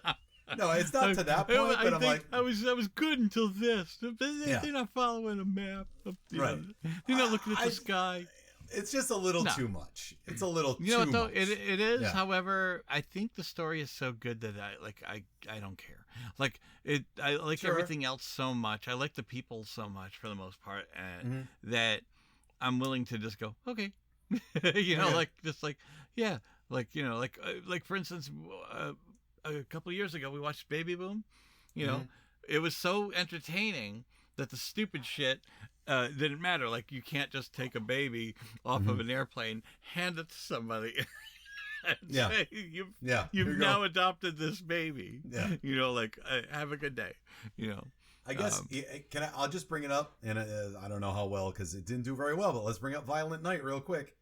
No, it's not to that point, but I'm like,
I was good until this. They're not following a map.
Right.
They're not looking at the sky.
It's just a little too much. It's a little too much.
You know what, though? It is. Yeah. However, I think the story is so good that I don't care. I like everything else so much. I like the people so much for the most part, and that I'm willing to just go, okay. Like for instance, a couple of years ago we watched Baby Boom. It was so entertaining that the stupid shit didn't matter. Like, you can't just take a baby off of an airplane, hand it to somebody, and say, you've now adopted this baby. Yeah. Have a good day.
I guess I'll just bring it up, and I don't know how well because it didn't do very well, but let's bring up Violent Night real quick.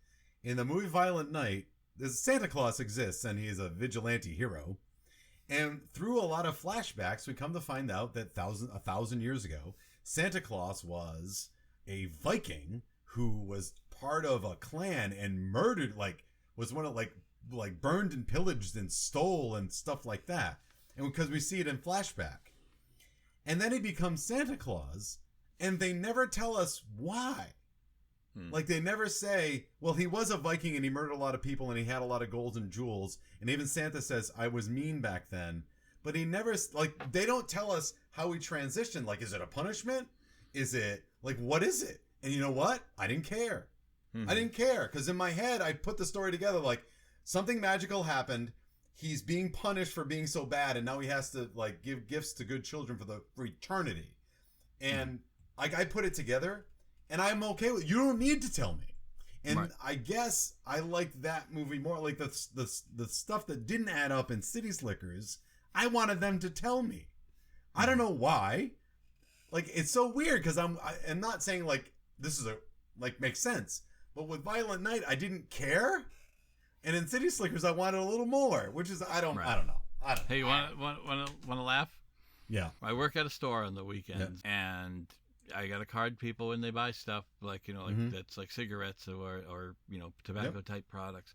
In the movie Violent Night, Santa Claus exists, and he's a vigilante hero. And through a lot of flashbacks, we come to find out that 1,000 years ago, Santa Claus was a Viking who was part of a clan and murdered, was one of burned and pillaged and stole and stuff like that. And because we see it in flashback. And then he becomes Santa Claus, and they never tell us why. Like, they never say, well, he was a Viking and he murdered a lot of people and he had a lot of gold and jewels. And even Santa says, I was mean back then. But he never, they don't tell us how he transitioned. Like, is it a punishment? Is it, what is it? And you know what? I didn't care. I didn't care. Because in my head, I put the story together something magical happened. He's being punished for being so bad. And now he has to, give gifts to good children for eternity. And, I put it together. And I'm okay with it. You don't need to tell me. And right. I guess I liked that movie more. Like the stuff that didn't add up in City Slickers, I wanted them to tell me. I don't know why. It's so weird because I'm not saying this is makes sense. But with Violent Night, I didn't care. And in City Slickers, I wanted a little more, which is I don't know.
Hey, you want to laugh?
Yeah.
I work at a store on the weekends, and I got to card people when they buy stuff that's like cigarettes or tobacco type products.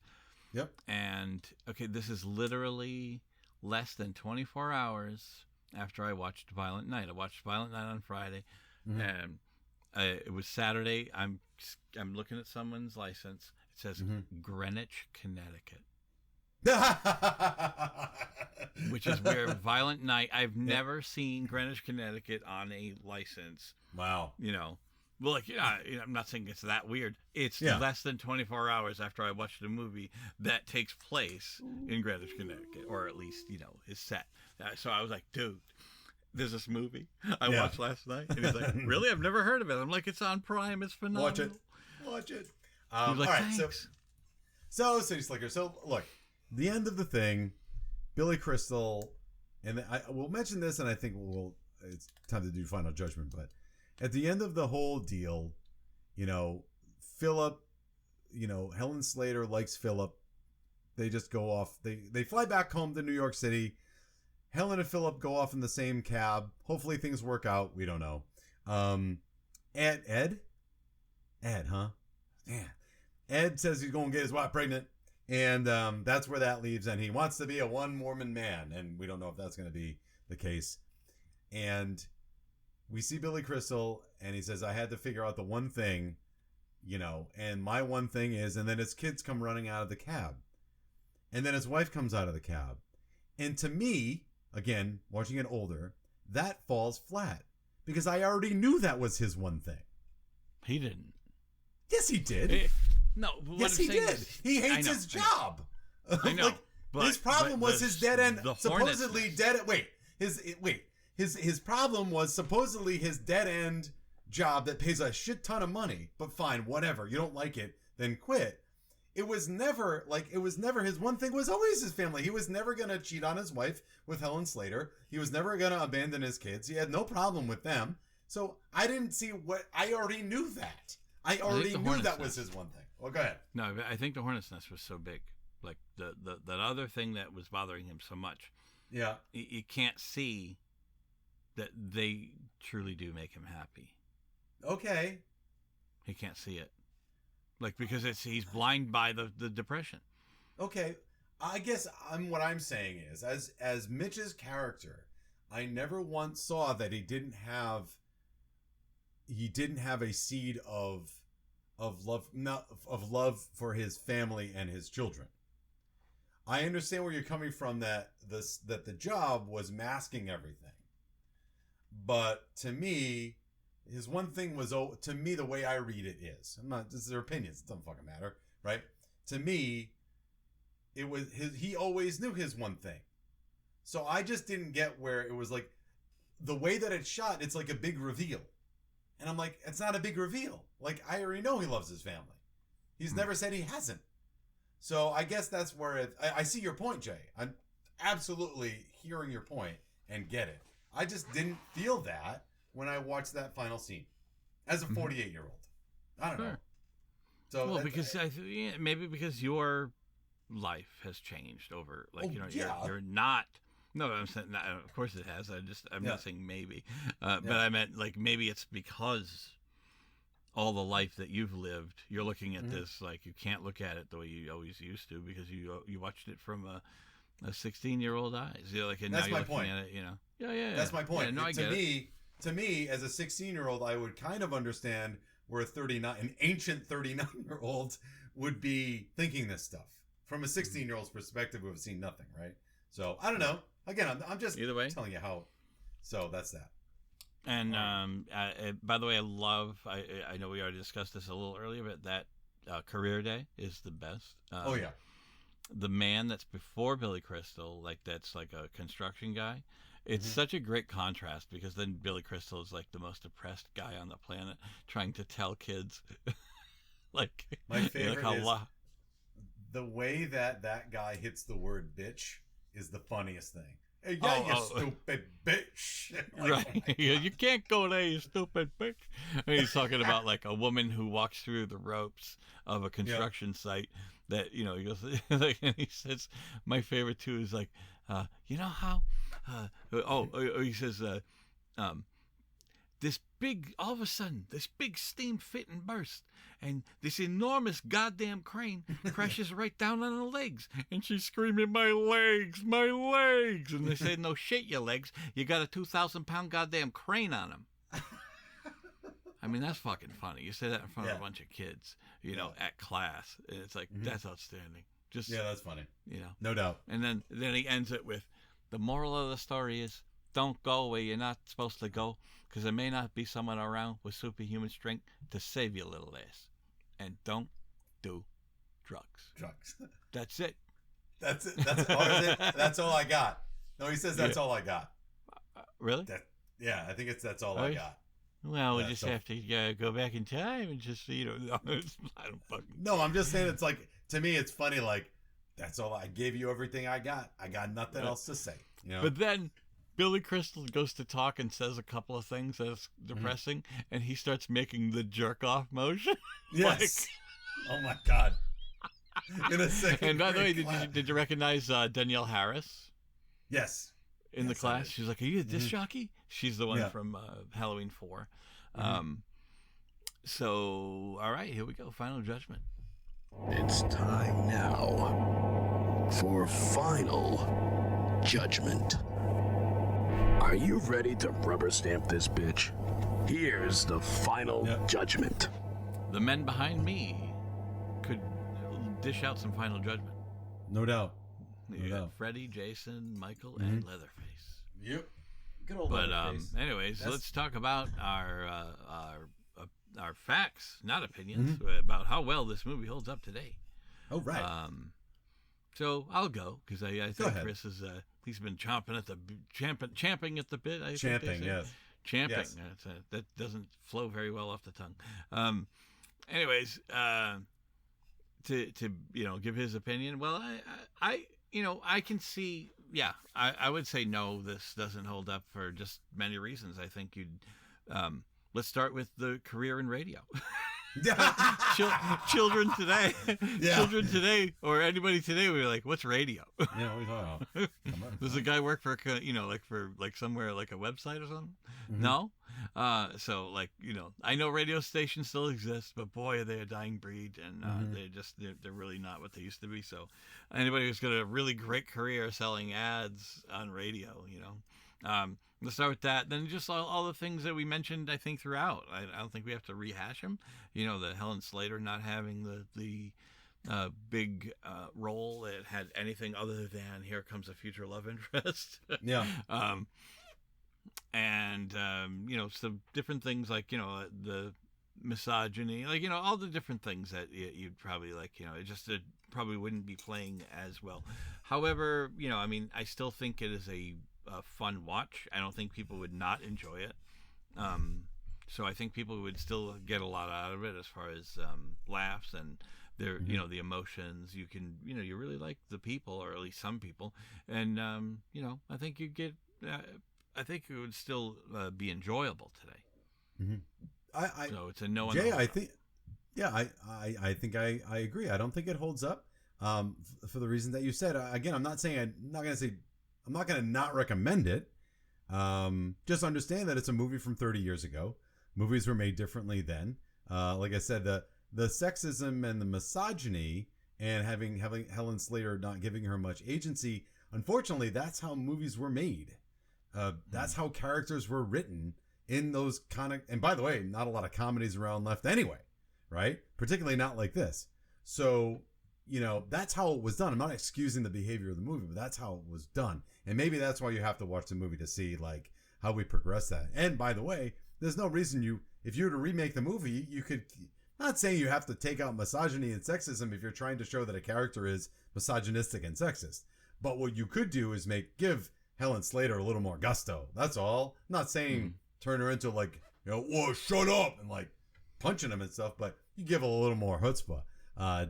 Yep.
And okay, this is literally less than 24 hours after I watched Violent Night. I watched Violent Night on Friday, and it was Saturday. I'm looking at someone's license. It says Greenwich, Connecticut. Which is where Violent Night. I've never seen Greenwich, Connecticut on a license.
Wow.
Well, like, I'm not saying it's that weird. It's less than 24 hours after I watched a movie that takes place in Greenwich, Connecticut, or at least, is set. So I was like, dude, there's this movie I watched last night. And he's like, really? I've never heard of it. I'm like, it's on Prime. It's phenomenal.
Watch it.
All right,
thanks. So City Slicker. So, look, the end of the thing, Billy Crystal, and I will mention this, and I think it's time to do Final Judgment, but at the end of the whole deal, Philip, Helen Slater likes Philip. They just go off. They fly back home to New York City. Helen and Philip go off in the same cab. Hopefully things work out. We don't know. Ed, huh? Yeah. Ed says he's going to get his wife pregnant. And that's where that leaves. And he wants to be a one-woman man. And we don't know if that's going to be the case. And we see Billy Crystal, and he says, I had to figure out the one thing, and my one thing is, and then his kids come running out of the cab. And then his wife comes out of the cab. And to me, again, watching it older, that falls flat. Because I already knew that was his one thing.
He didn't.
Yes, he did.
No.
Yes, he did. He hates his job.
I know.
His problem was his dead end, supposedly dead. His problem was supposedly his dead end job that pays a shit ton of money. But fine, whatever. You don't like it, then quit. It was never his one thing. Was always his family. He was never gonna cheat on his wife with Helen Slater. He was never gonna abandon his kids. He had no problem with them. So I didn't see I already knew that. I already knew that was his one thing. Well, go ahead.
No, I think the hornet's nest was so big, like that other thing that was bothering him so much.
Yeah,
you can't see that they truly do make him happy.
Okay.
He can't see it, like because he's blind by the depression.
Okay, I guess what I'm saying is, as Mitch's character, I never once saw that he didn't have a seed of love for his family and his children. I understand where you're coming from, that the job was masking everything. But to me, his one thing was, to me, the way I read it is, this is their opinions, it doesn't fucking matter, right? To me, it was he always knew his one thing. So I just didn't get where it was like, the way that it's shot, it's like a big reveal. And I'm like, it's not a big reveal. Like, I already know he loves his family. He's never said he hasn't. So I guess that's where I see your point, Jay. I'm absolutely hearing your point and get it. I just didn't feel that when I watched that final scene as a 48-year-old. I don't know. So
well, because maybe because your life has changed over, like, you're not. No, I'm saying, of course it has. I'm not saying maybe, but I meant, like, maybe it's because all the life that you've lived, you're looking at this like you can't look at it the way you always used to, because you watched it from a 16-year-old eyes. Like, and
that's
now you're
my point.
At it, Yeah.
That's my point.
Yeah, no, I get it.
To me, as a 16-year-old, I would kind of understand where an ancient 39-year-old would be thinking this stuff from a 16-year-old's perspective who have seen nothing, right? So I don't know. Again, I'm just
either way
telling you how. So that's that.
And by the way, I know we already discussed this a little earlier, but that Career Day is the best.
Oh yeah.
The man that's before Billy Crystal, like, that's like a construction guy. It's such a great contrast, because then Billy Crystal is like the most depressed guy on the planet, trying to tell kids. Like,
my favorite is the way that guy hits the word bitch is the funniest thing. Hey, you stupid bitch. Like,
right. You can't go there, you stupid bitch. And he's talking about, like, a woman who walks through the ropes of a construction site that, he goes, like, and he says, my favorite too is like, you know how, he says, all of a sudden, this big steam fit and burst, and this enormous goddamn crane crashes right down on her legs, and she's screaming, my legs, my legs, and they say, no shit, your legs, you got a 2,000-pound goddamn crane on them. I mean, that's fucking funny. You say that in front of a bunch of kids, at class, and it's like, that's outstanding. Just
that's funny.
No
doubt.
And then he ends it with, the moral of the story is, don't go where you're not supposed to go, because there may not be someone around with superhuman strength to save your little ass. And don't do drugs. That's it.
That's it. That's all I got. No, he says that's all I got.
Really?
I think that's all I got.
Well, we just have to go back in time and just, I don't fucking...
No, I'm just saying, it's like, to me, it's funny, like, that's all, I gave you everything I got. I got nothing else to say.
But then Billy Crystal goes to talk and says a couple of things that's depressing, and he starts making the jerk-off motion.
Yes. Oh, my God. In a second.
And by the way, did you recognize Danielle Harris?
Yes.
In the class, she's like, "Are you a disc jockey?" She's the one from Halloween 4. So, all right, here we go. Final Judgment.
It's time now for Final Judgment. Are you ready to rubber stamp this bitch? Here's the Final Judgment.
The men behind me could dish out some Final Judgment.
No doubt.
You got Freddy, Jason, Michael, and Leatherface.
Yep. Good old Leatherface.
Anyways, let's talk about our facts, not opinions, about how well this movie holds up today.
Oh, right.
So I'll go, because I think Chris is he's been champing at the bit. Champing, yes. Champing. Yes. That doesn't flow very well off the tongue. Anyways, to give his opinion. Well, I can see. Yeah, I would say no. This doesn't hold up for just many reasons. I think you'd. Let's start with the career in radio. Children today, or anybody today, we were like, "What's radio?"
Yeah, we thought.
Does a guy work for somewhere like a website or something? No. So I know radio stations still exist, but boy, are they a dying breed, and they're really not what they used to be. So anybody who's got a really great career selling ads on radio, let's start with that. Then just all the things that we mentioned, I think, throughout. I don't think we have to rehash them. The Helen Slater not having the big role that had anything other than here comes a future love interest.
Yeah.
And some different things like the misogyny, all the different things that you'd probably it probably wouldn't be playing as well. However, I still think it is a fun watch. I don't think people would not enjoy it. So I think people would still get a lot out of it as far as laughs and their the emotions. You can you really like the people, or at least some people, and I think you get. I think it would still be enjoyable today. So it's a no.
Jay, I think. Yeah, I think I agree. I don't think it holds up for the reason that you said. Again, I'm not going to not recommend it. Just understand that it's a movie from 30 years ago. Movies were made differently then. Like I said, the sexism and the misogyny and having Helen Slater not giving her much agency. Unfortunately, that's how movies were made. That's how characters were written in those kind of. And by the way, not a lot of comedies around left anyway, right? Particularly not like this. So that's how it was done. I'm not excusing the behavior of the movie, but that's how it was done. And maybe that's why you have to watch the movie to see how we progress that. And by the way, there's no reason if you were to remake the movie, you could, not saying you have to take out misogyny and sexism if you're trying to show that a character is misogynistic and sexist. But what you could do is give Helen Slater a little more gusto. That's all. I'm not saying turn her into whoa, shut up, and punching him and stuff, but you give her a little more chutzpah.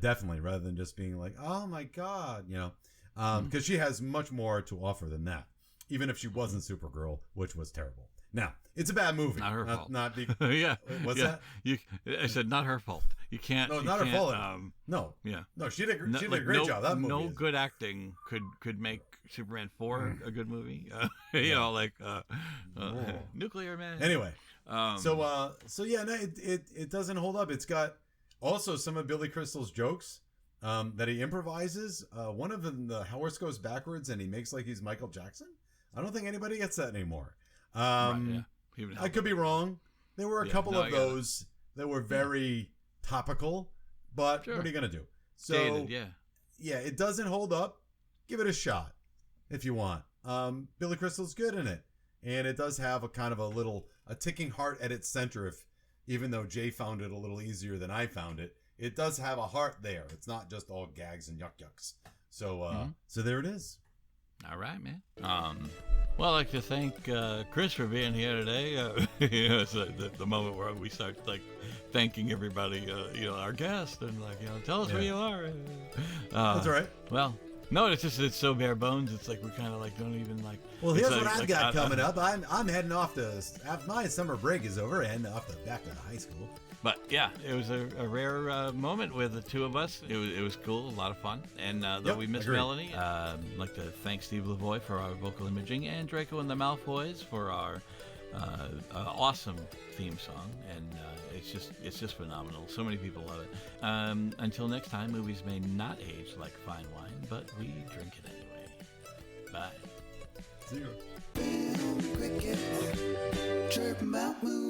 Definitely, rather than just being like, oh my God, because she has much more to offer than that, even if she wasn't Supergirl, which was terrible. Now, it's a bad movie.
Not her fault.
Yeah. What's that?
I said not her fault. You can't.
No, not her fault. No. Yeah. No, she did a great job. That movie.
No good acting could make Superman 4 a good movie. Nuclear Man.
Anyway. It doesn't hold up. It's got also some of Billy Crystal's jokes that he improvises. One of them, the horse goes backwards and he makes like he's Michael Jackson. I don't think anybody gets that anymore. I could be wrong. There were a couple of those that were very topical, but what are you going to do? So,
dated,
it doesn't hold up. Give it a shot if you want. Billy Crystal's good in it. and it does have a kind of a ticking heart at its center. Even though Jay found it a little easier than I found it, it does have a heart there. It's not just all gags and yucks. So, so there it is.
All right, man. Well, I'd like to thank Chris for being here today. It's the moment where we start thanking everybody, our guest, and tell us where you are.
That's all right.
Well, no, it's so bare bones. It's we kind of don't even
Well, here's what I've got coming up. I'm heading off after my summer break is over, and back to high school.
But yeah, it was a rare moment with the two of us. It was cool, a lot of fun. And though we miss Melanie, I'd like to thank Steve Lavoie for our vocal imaging, and Draco and the Malfoys for our awesome theme song. And it's just phenomenal. So many people love it. Until next time, movies may not age like fine wine, but we drink it anyway. Bye.
See you.
Film crickets, chirp about movies.